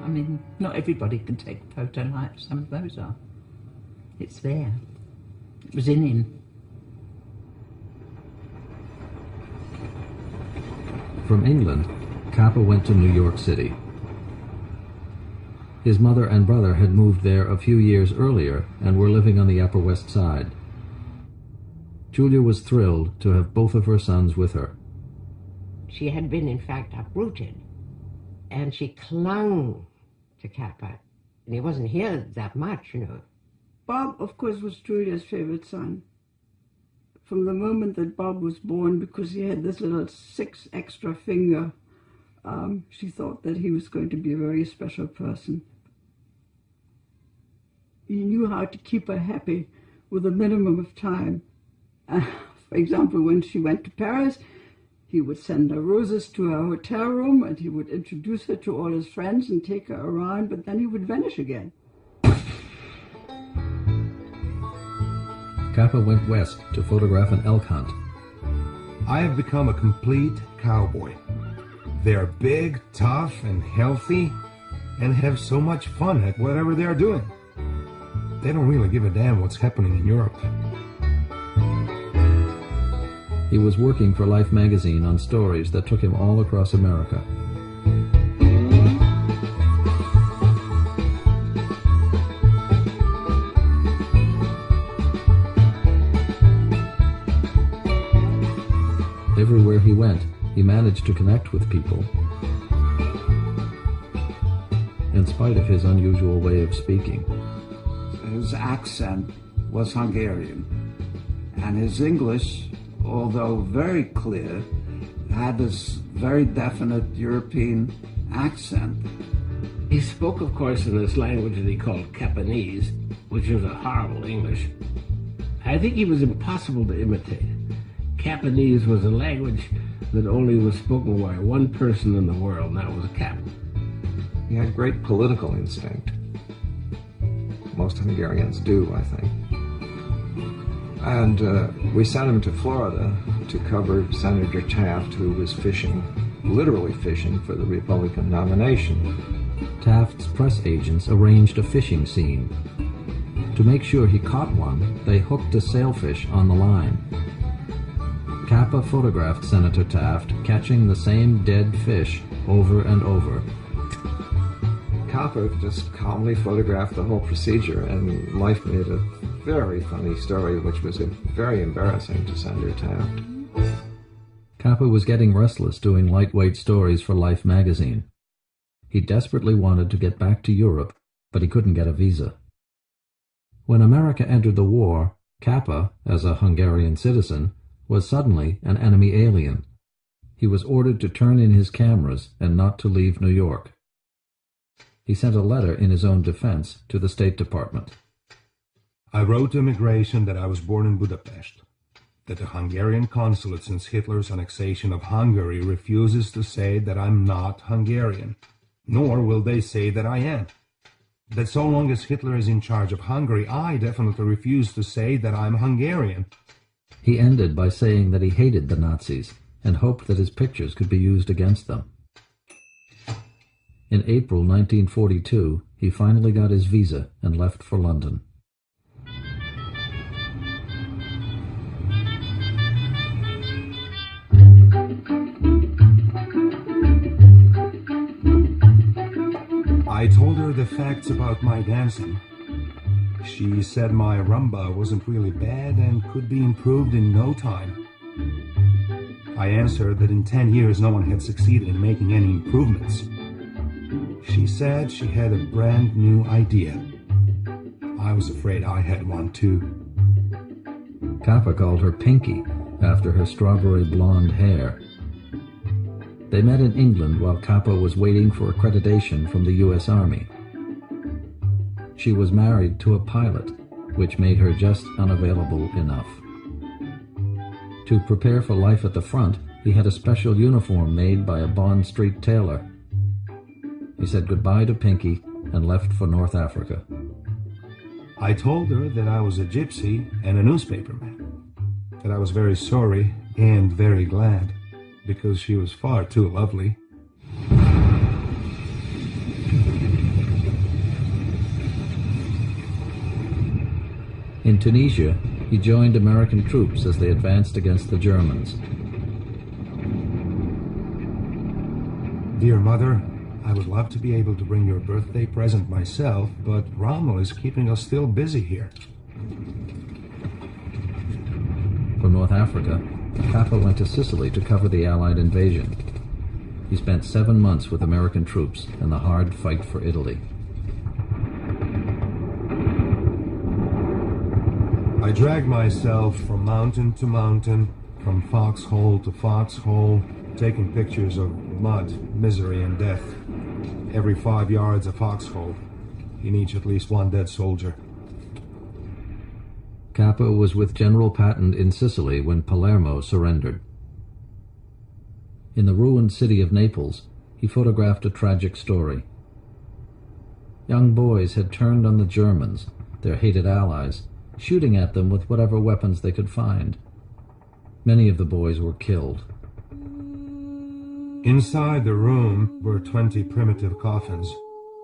I mean, not everybody can take a photo like some of those are. It's there. It was in him. From England, Capa went to New York City. His mother and brother had moved there a few years earlier and were living on the Upper West Side. Julia was thrilled to have both of her sons with her. She had been, in fact, uprooted, and she clung to Capa, and he wasn't here that much, you know. Bob, of course, was Julia's favorite son. From the moment that Bob was born, because he had this little 6 extra finger, she thought that he was going to be a very special person. He knew how to keep her happy with a minimum of time. For example, when she went to Paris, he would send her roses to her hotel room and he would introduce her to all his friends and take her around, but then he would vanish again. Capa went west to photograph an elk hunt. I have become a complete cowboy. They're big, tough, and healthy, and have so much fun at whatever they're doing. They don't really give a damn what's happening in Europe. He was working for Life magazine on stories that took him all across America. Everywhere he went, he managed to connect with people. In spite of his unusual way of speaking. His accent was Hungarian, and his English, although very clear, had this very definite European accent. He spoke, of course, in this language that he called Capanese, which is a horrible English. I think he was impossible to imitate. Capanese was a language that only was spoken by one person in the world, and that was Capa. He had great political instinct. Most Hungarians do, I think. And we sent him to Florida to cover Senator Taft, who was fishing, literally fishing, for the Republican nomination. Taft's press agents arranged a fishing scene. To make sure he caught one, they hooked a sailfish on the line. Capa photographed Senator Taft catching the same dead fish over and over. Capa just calmly photographed the whole procedure, and Life made a very funny story, which was very embarrassing to Senator Taft. Capa was getting restless doing lightweight stories for Life magazine. He desperately wanted to get back to Europe, but he couldn't get a visa. When America entered the war, Capa, as a Hungarian citizen, was suddenly an enemy alien. He was ordered to turn in his cameras and not to leave New York. He sent a letter in his own defense to the State Department. I wrote to immigration that I was born in Budapest, that the Hungarian consulate since Hitler's annexation of Hungary refuses to say that I'm not Hungarian, nor will they say that I am. That so long as Hitler is in charge of Hungary, I definitely refuse to say that I'm Hungarian. He ended by saying that he hated the Nazis and hoped that his pictures could be used against them. In April 1942, he finally got his visa and left for London. I told her the facts about my dancing. She said my rumba wasn't really bad and could be improved in no time. I answered that in 10 years no one had succeeded in making any improvements. She said she had a brand new idea. I was afraid I had one too. Capa called her Pinky, after her strawberry blonde hair. They met in England while Capa was waiting for accreditation from the U.S. Army. She was married to a pilot, which made her just unavailable enough. To prepare for life at the front, he had a special uniform made by a Bond Street tailor. He said goodbye to Pinky and left for North Africa. I told her that I was a gypsy and a newspaperman, that I was very sorry and very glad, because she was far too lovely. In Tunisia, he joined American troops as they advanced against the Germans. Dear Mother, I would love to be able to bring your birthday present myself, but Rommel is keeping us still busy here. From North Africa, Capa went to Sicily to cover the Allied invasion. He spent 7 months with American troops in the hard fight for Italy. I dragged myself from mountain to mountain, from foxhole to foxhole, taking pictures of mud, misery, and death. Every 5 yards a foxhole, in each at least one dead soldier. Capa was with General Patton in Sicily when Palermo surrendered. In the ruined city of Naples, he photographed a tragic story. Young boys had turned on the Germans, their hated allies, shooting at them with whatever weapons they could find. Many of the boys were killed. Inside the room were 20 primitive coffins,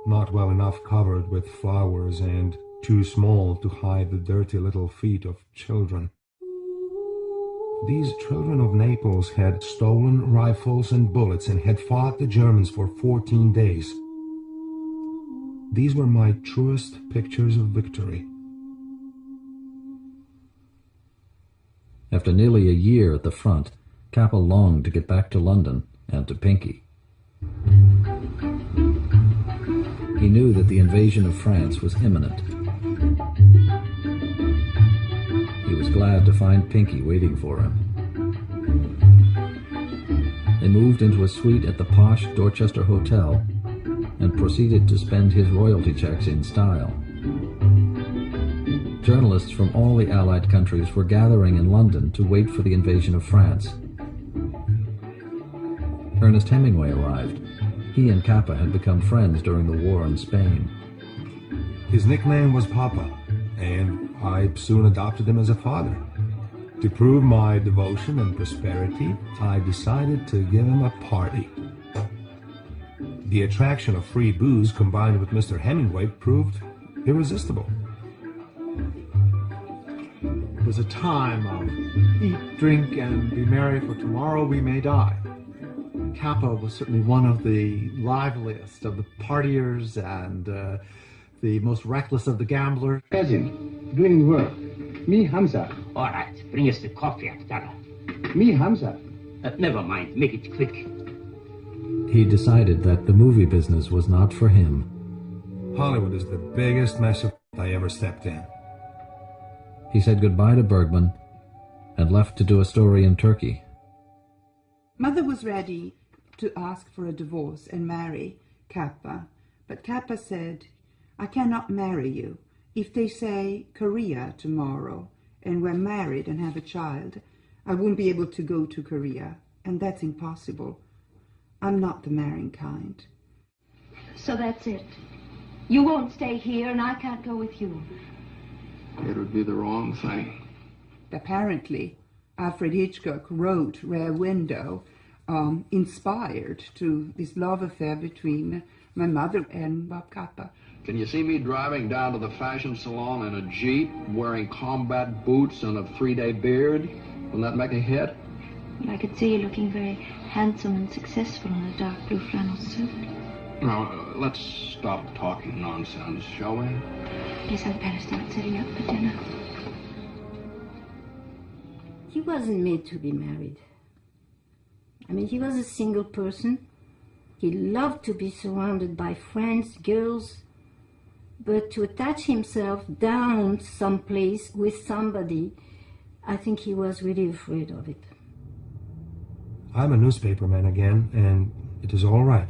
not well enough covered with flowers and too small to hide the dirty little feet of children. These children of Naples had stolen rifles and bullets and had fought the Germans for 14 days. These were my truest pictures of victory. After nearly a year at the front, Capa longed to get back to London and to Pinky. He knew that the invasion of France was imminent. He was glad to find Pinky waiting for him. They moved into a suite at the posh Dorchester Hotel and proceeded to spend his royalty checks in style. Journalists from all the Allied countries were gathering in London to wait for the invasion of France. Ernest Hemingway arrived. He and Capa had become friends during the war in Spain. His nickname was Papa, and I soon adopted him as a father. To prove my devotion and prosperity, I decided to give him a party. The attraction of free booze combined with Mr. Hemingway proved irresistible. It was a time of eat, drink, and be merry, for tomorrow we may die. Capa was certainly one of the liveliest of the partiers and the most reckless of the gamblers. Cousin, doing work. Me, Hamza. All right, bring us the coffee, Aftara. Me, Hamza. Never mind, make it quick. He decided that the movie business was not for him. Hollywood is the biggest mess of I ever stepped in. he said goodbye to Bergman and left to do a story in Turkey. Mother was ready to ask for a divorce and marry Capa, but Capa said, "I cannot marry you. If they say Korea tomorrow and we're married and have a child, I won't be able to go to Korea, and that's impossible. I'm not the marrying kind." So that's it. You won't stay here, and I can't go with you. It would be the wrong thing. Apparently, Alfred Hitchcock wrote Rear Window inspired to this love affair between my mother and Bob Capa. Can you see me driving down to the fashion salon in a Jeep, wearing combat boots and a 3-day beard? Will that make a hit? I could see you looking very handsome and successful in a dark blue flannel suit. Now, let's stop talking nonsense, shall we? Guess I'd better start setting up for dinner. He wasn't made to be married. I mean, he was a single person. He loved to be surrounded by friends, girls, but to attach himself down someplace with somebody, I think he was really afraid of it. I'm a newspaperman again, and it is all right.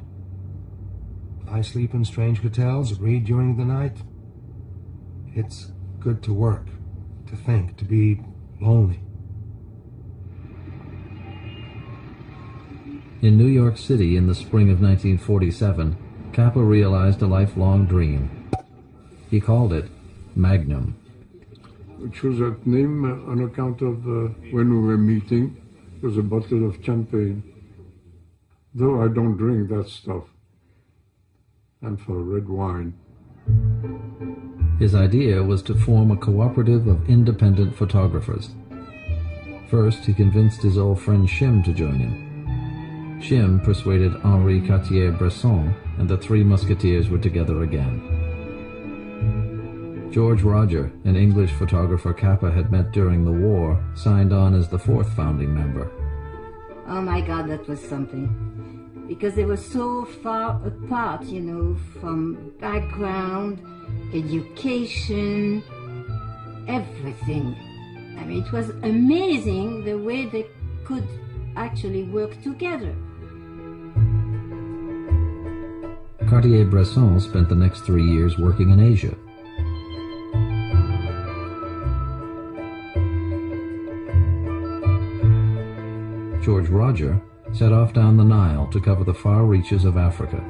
I sleep in strange hotels, read during the night. It's good to work, to think, to be lonely. In New York City in the spring of 1947, Capa realized a lifelong dream. He called it Magnum. We chose that name on account of when we were meeting, it was a bottle of champagne. Though I don't drink that stuff. And for red wine. His idea was to form a cooperative of independent photographers. First, he convinced his old friend Shim to join him. Shim persuaded Henri Cartier-Bresson, and the three musketeers were together again. George Roger, an English photographer Capa had met during the war, signed on as the fourth founding member. Oh my God, that was something. Because they were so far apart, you know, from background, education, everything. I mean, it was amazing the way they could actually work together. Cartier-Bresson spent the next 3 years working in Asia. George Roger set off down the Nile to cover the far reaches of Africa.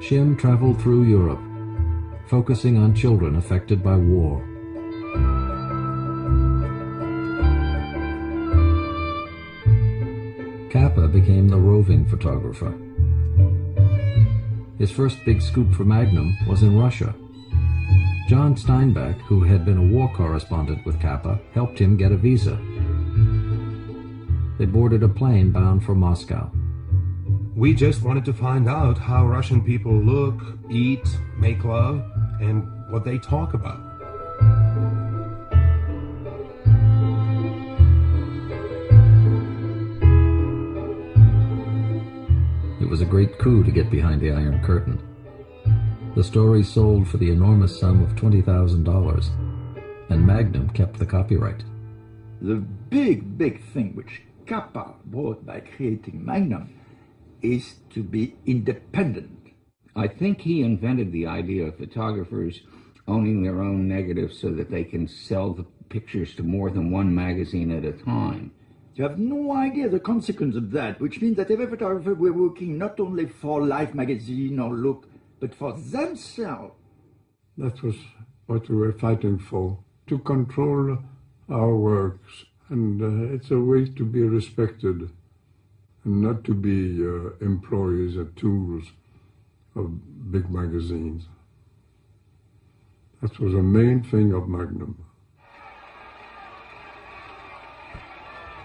Shim traveled through Europe, focusing on children affected by war. Capa became the roving photographer. His first big scoop for Magnum was in Russia. John Steinbeck, who had been a war correspondent with Capa, helped him get a visa. They boarded a plane bound for Moscow. We just wanted to find out how Russian people look, eat, make love, and what they talk about. It was a great coup to get behind the Iron Curtain. The story sold for the enormous sum of $20,000, and Magnum kept the copyright. The big thing which Capa brought by creating Magnum is to be independent. I think he invented the idea of photographers owning their own negatives so that they can sell the pictures to more than one magazine at a time. You have no idea the consequence of that, which means that every photographer were working not only for Life magazine or Look, but for themselves. That was what we were fighting for, to control our works. And it's a way to be respected and not to be employees or tools of big magazines. That was the main thing of Magnum.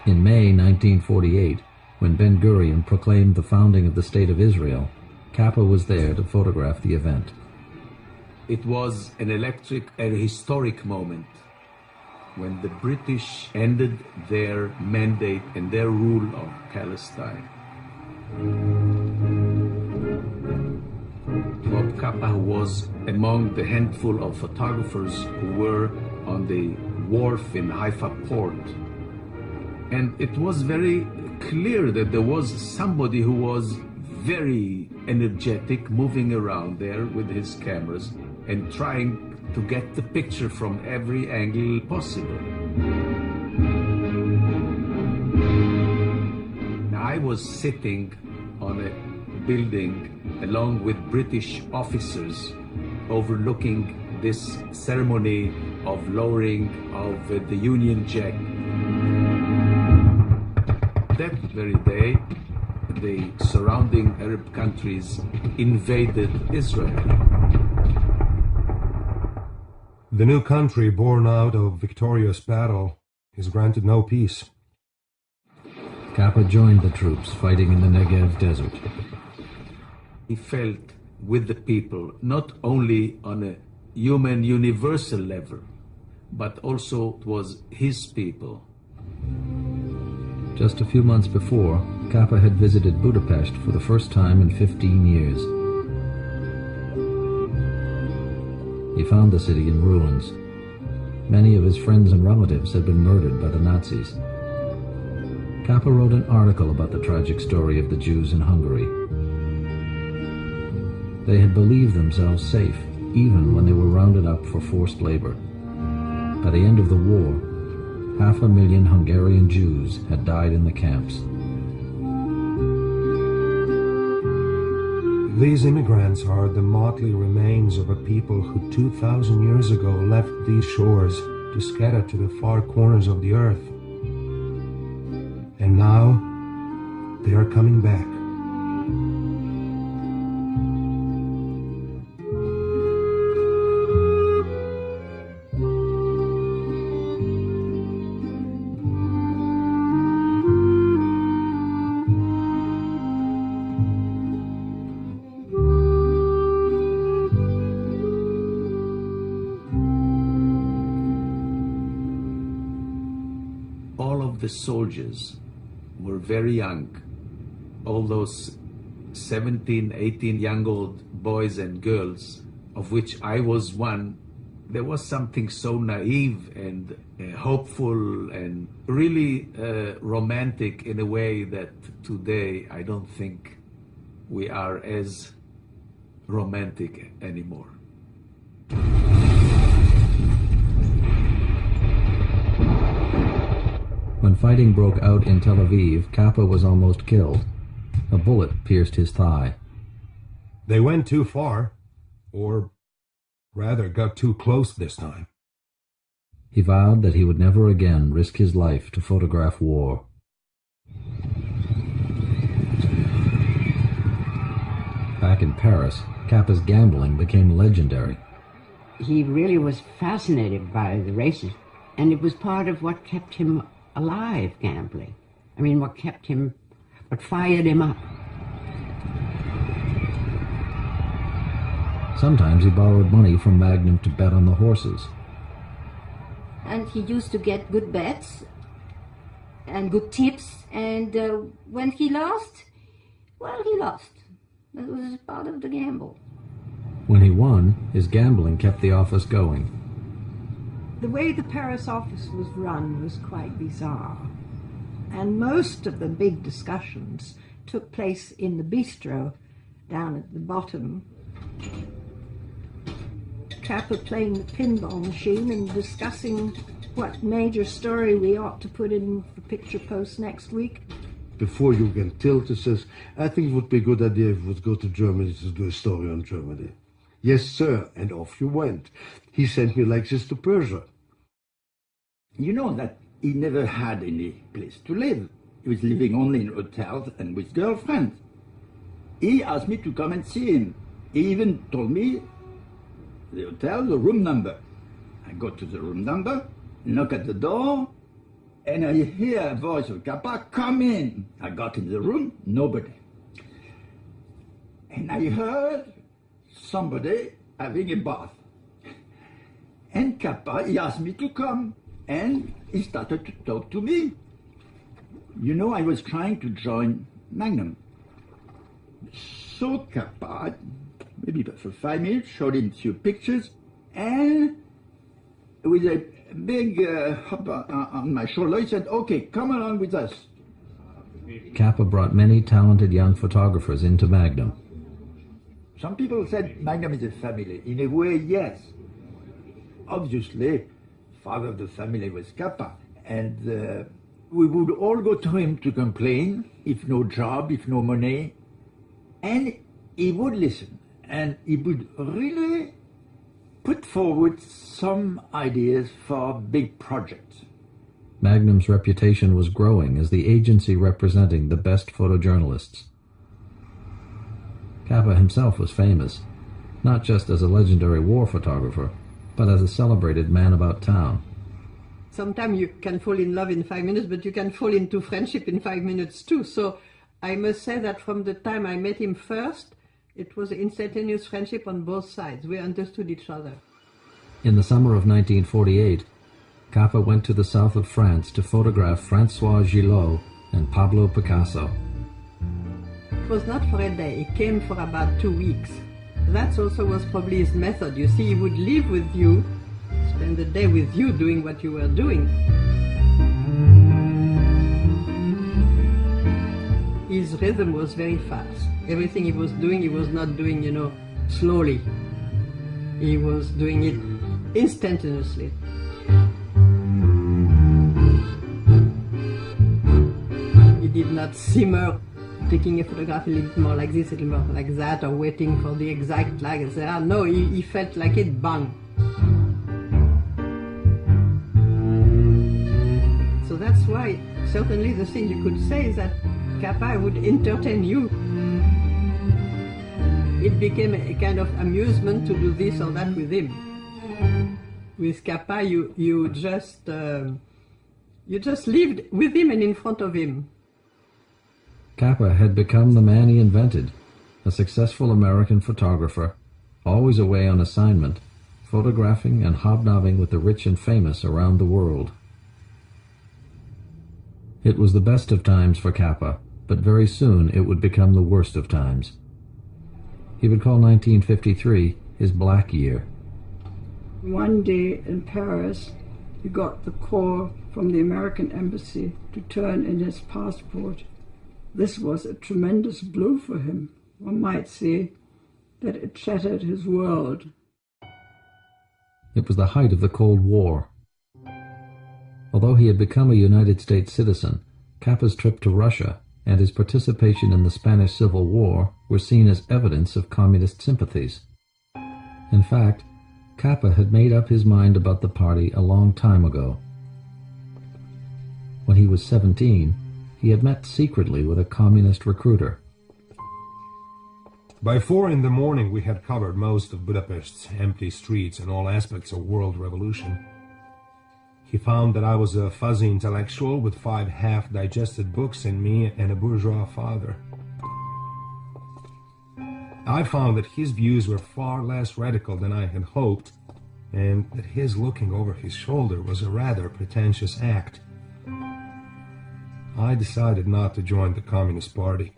In May 1948, when Ben-Gurion proclaimed the founding of the State of Israel, Capa was there to photograph the event. It was an electric and historic moment when the British ended their mandate and their rule of Palestine. Capa was among the handful of photographers who were on the wharf in Haifa port. And it was very clear that there was somebody who was very energetic, moving around there with his cameras and trying to get the picture from every angle possible. Now, I was sitting on a building along with British officers overlooking this ceremony of lowering of the Union Jack. That very day, the surrounding Arab countries invaded Israel. The new country born out of victorious battle is granted no peace. Capa joined the troops fighting in the Negev desert. He felt with the people, not only on a human universal level, but also it was his people. Just a few months before, Capa had visited Budapest for the first time in 15 years. He found the city in ruins. Many of his friends and relatives had been murdered by the Nazis. Capa wrote an article about the tragic story of the Jews in Hungary. They had believed themselves safe, even when they were rounded up for forced labor. By the end of the war, 500,000 Hungarian Jews had died in the camps. These immigrants are the motley remains of a people who 2,000 years ago left these shores to scatter to the far corners of the earth. And now, they are coming back. The soldiers were very young. All those 17, 18 young old boys and girls, of which I was one, there was something so naive and hopeful and really romantic in a way that today I don't think we are as romantic anymore. When fighting broke out in Tel Aviv, Capa was almost killed. A bullet pierced his thigh. They went too far, or rather got too close this time. He vowed that he would never again risk his life to photograph war. Back in Paris, Capa's gambling became legendary. He really was fascinated by the races, and it was part of what kept him alive, gambling. I mean, what fired him up. Sometimes he borrowed money from Magnum to bet on the horses. And he used to get good bets and good tips, and when he lost, well, he lost. That was part of the gamble. When he won, his gambling kept the office going. The way the Paris office was run was quite bizarre, and most of the big discussions took place in the bistro down at the bottom. Capa playing the pinball machine and discussing what major story we ought to put in the picture post next week. Before you can tilt, he says, I think it would be a good idea if we would go to Germany to do a story on Germany. Yes, sir, and off you went. He sent me like this to Persia. You know that he never had any place to live. He was living only in hotels and with girlfriends. He asked me to come and see him. He even told me the hotel, the room number. I go to the room number, knock at the door, and I hear a voice of Capa, come in. I got in the room, nobody. And I heard somebody having a bath. And Capa, he asked me to come. And he started to talk to me. You know, I was trying to join Magnum. So Capa maybe for 5 minutes, showed him a few pictures, and with a big hop on my shoulder, he said, "Okay, come along with us." Capa brought many talented young photographers into Magnum. Some people said Magnum is a family. In a way, yes. Obviously, father of the family was Capa, and we would all go to him to complain, if no job, if no money, and he would listen, and he would really put forward some ideas for big projects. Magnum's reputation was growing as the agency representing the best photojournalists. Capa himself was famous, not just as a legendary war photographer, but as a celebrated man about town. Sometimes you can fall in love in 5 minutes, but you can fall into friendship in 5 minutes too. So I must say that from the time I met him first, it was instantaneous friendship on both sides. We understood each other. In the summer of 1948, Capa went to the south of France to photograph Francois Gillot and Pablo Picasso. It was not for a day. He came for about 2 weeks. That also was probably his method. You see, he would live with you, spend the day with you doing what you were doing. His rhythm was very fast. Everything he was doing, he was not doing, slowly. He was doing it instantaneously. He did not simmer, taking a photograph a little bit more like this, a little more like that, or waiting for the exact light, etc. No, he felt like it, bang. So that's why, certainly the thing you could say is that Capa would entertain you. It became a kind of amusement to do this or that with him. With Capa, you just lived with him and in front of him. Capa had become the man he invented, a successful American photographer, always away on assignment, photographing and hobnobbing with the rich and famous around the world. It was the best of times for Capa, but very soon it would become the worst of times. He would call 1953 his black year. One day in Paris, he got the call from the American embassy to turn in his passport. This was a tremendous blow for him. One might say that it shattered his world. It was the height of the Cold War. Although he had become a United States citizen, Capa's trip to Russia and his participation in the Spanish Civil War were seen as evidence of communist sympathies. In fact, Capa had made up his mind about the party a long time ago. When he was 17, he had met secretly with a communist recruiter. By 4 a.m, we had covered most of Budapest's empty streets and all aspects of world revolution. He found that I was a fuzzy intellectual with 5 half-digested books in me and a bourgeois father. I found that his views were far less radical than I had hoped, and that his looking over his shoulder was a rather pretentious act. I decided not to join the Communist Party.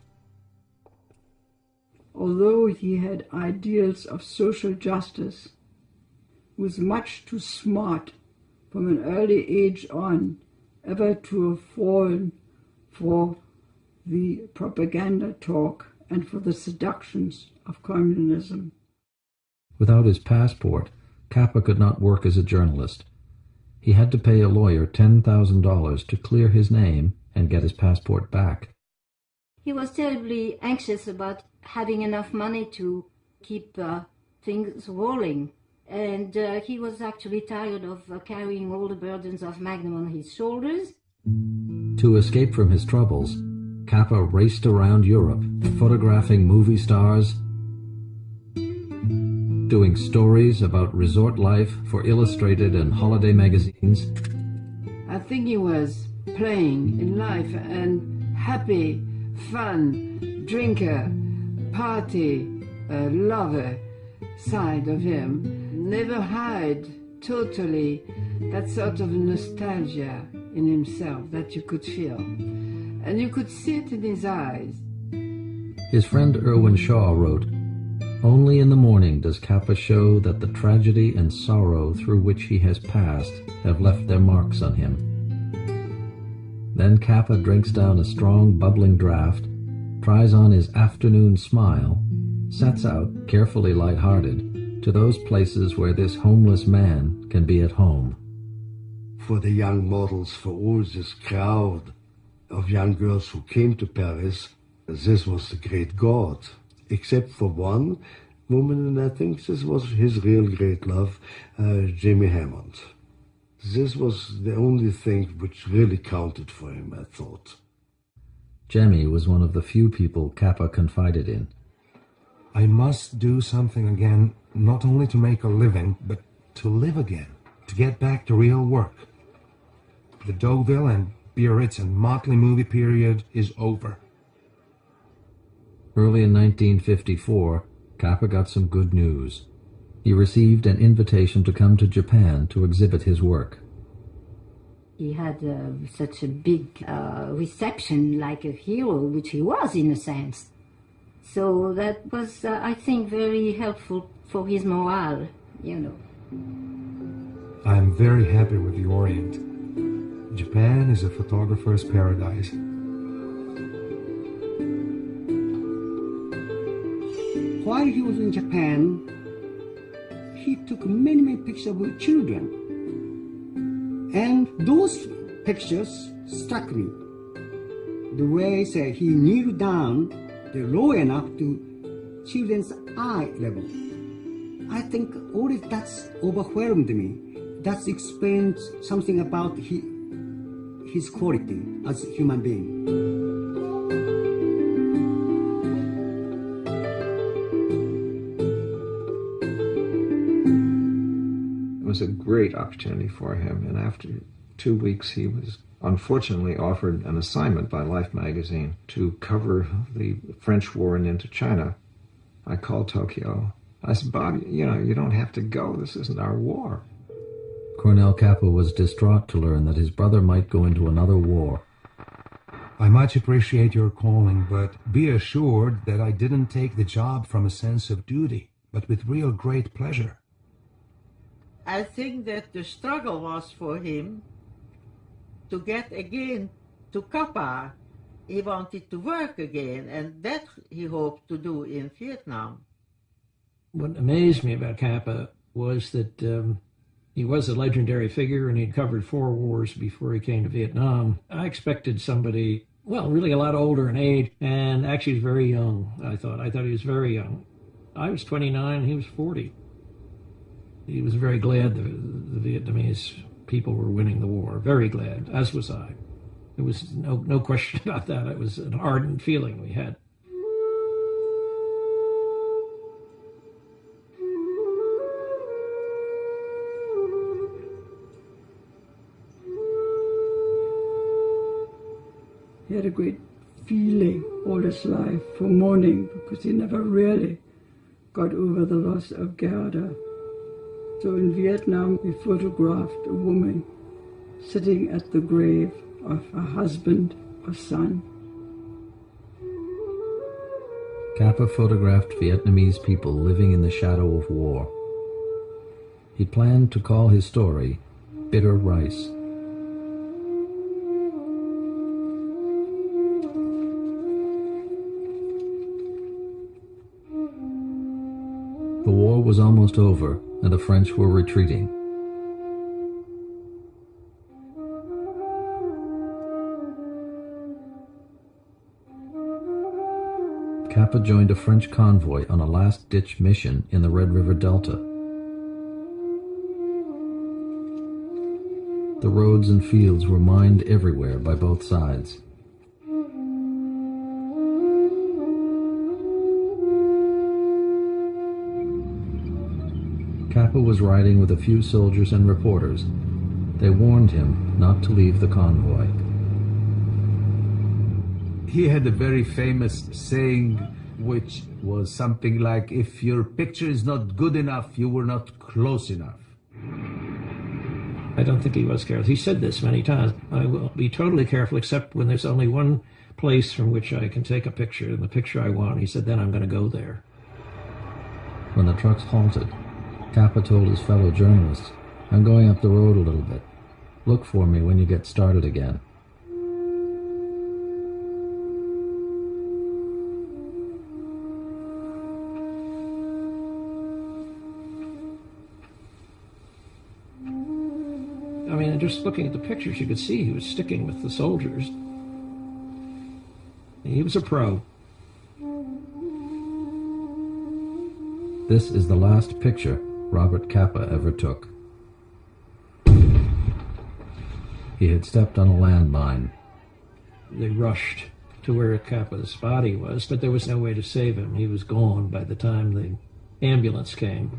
Although he had ideals of social justice, he was much too smart from an early age on ever to have fallen for the propaganda talk and for the seductions of communism. Without his passport, Capa could not work as a journalist. He had to pay a lawyer $10,000 to clear his name and get his passport back. He was terribly anxious about having enough money to keep things rolling. And he was actually tired of carrying all the burdens of Magnum on his shoulders. To escape from his troubles, Capa raced around Europe, photographing movie stars, doing stories about resort life for illustrated and holiday magazines. I think he was playing in life and happy, fun, drinker, party, lover side of him. Never hide totally that sort of nostalgia in himself that you could feel. And you could see it in his eyes. His friend Irwin Shaw wrote, Only in the morning does Capa show that the tragedy and sorrow through which he has passed have left their marks on him. Then Capa drinks down a strong, bubbling draught, tries on his afternoon smile, sets out, carefully light-hearted, to those places where this homeless man can be at home. For the young models, for all this crowd of young girls who came to Paris, this was the great God. Except for one woman, and I think this was his real great love, Jamie Hammond. This was the only thing which really counted for him, I thought. Jemmy was one of the few people Capa confided in. I must do something again, not only to make a living, but to live again, to get back to real work. The Deauville and Biarritz and Motley movie period is over. Early in 1954, Capa got some good news. He received an invitation to come to Japan to exhibit his work. He had such a big reception, like a hero, which he was in a sense. So that was, I think, very helpful for his morale, you know. I am very happy with the Orient. Japan is a photographer's paradise. While he was in Japan, he took many pictures of children. And those pictures struck me. The way he kneeled down, low enough to children's eye level. I think all of that's overwhelmed me. That explains something about his quality as a human being. It was a great opportunity for him, and after 2 weeks he was unfortunately offered an assignment by Life magazine to cover the French war in Indochina. I called Tokyo. I said, Bob, you don't have to go. This isn't our war. Cornel Capa was distraught to learn that his brother might go into another war. I much appreciate your calling, but be assured that I didn't take the job from a sense of duty, but with real great pleasure. I think that the struggle was for him to get again to Capa. He wanted to work again, and that he hoped to do in Vietnam. What amazed me about Capa was that he was a legendary figure, and he'd covered 4 wars before he came to Vietnam. I expected somebody, really a lot older in age, and actually was very young, I thought. I thought he was very young. I was 29, and he was 40. He was very glad the Vietnamese people were winning the war. Very glad, as was I. There was no question about that. It was an ardent feeling we had. He had a great feeling all his life for mourning because he never really got over the loss of Gerda. So in Vietnam, he photographed a woman sitting at the grave of her husband or son. Capa photographed Vietnamese people living in the shadow of war. He planned to call his story Bitter Rice. The war was almost over, and the French were retreating. Capa joined a French convoy on a last-ditch mission in the Red River Delta. The roads and fields were mined everywhere by both sides. Capa was riding with a few soldiers and reporters. They warned him not to leave the convoy. He had a very famous saying, which was something like, if your picture is not good enough, you were not close enough. I don't think he was careless. He said this many times. I will be totally careful except when there's only one place from which I can take a picture, and the picture I want. He said, then I'm going to go there. When the trucks halted, Capa told his fellow journalists, "I'm going up the road a little bit. Look for me when you get started again." I mean, just looking at the pictures, you could see he was sticking with the soldiers. He was a pro. This is the last picture Robert Capa ever took. He had stepped on a landmine. They rushed to where Capa's body was, but there was no way to save him. He was gone by the time the ambulance came.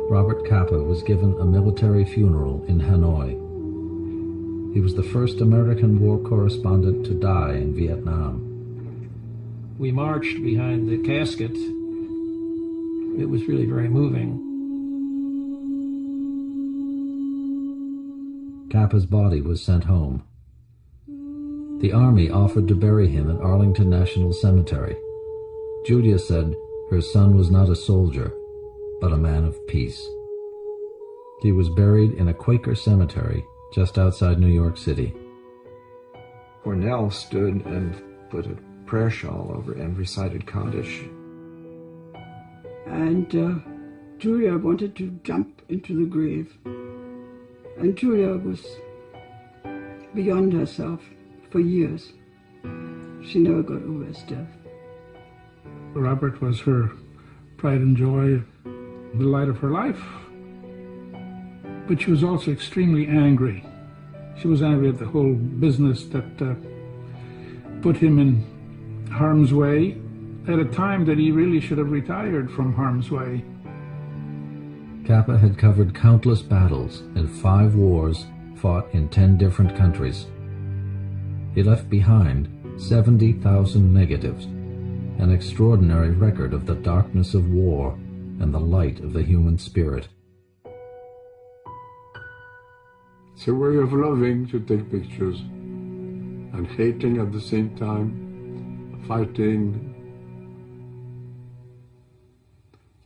Robert Capa was given a military funeral in Hanoi. He was the first American war correspondent to die in Vietnam. We marched behind the casket. It was really very moving. Capa's body was sent home. The Army offered to bury him at Arlington National Cemetery. Julia said her son was not a soldier, but a man of peace. He was buried in a Quaker cemetery just outside New York City. Cornell stood and put a prayer shawl over and recited Kaddish. And Julia wanted to jump into the grave. And Julia was beyond herself for years. She never got over his death. Robert was her pride and joy, the light of her life. But she was also extremely angry. She was angry at the whole business that put him in harm's way at a time that he really should have retired from harm's way. Capa had covered countless battles in 5 wars fought in 10 different countries. He left behind 70,000 negatives, an extraordinary record of the darkness of war and the light of the human spirit. It's a way of loving to take pictures and hating at the same time, fighting.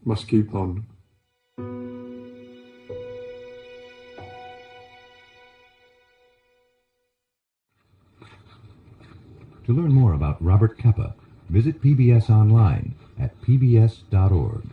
Must keep on. To learn more about Robert Capa, visit PBS online at pbs.org.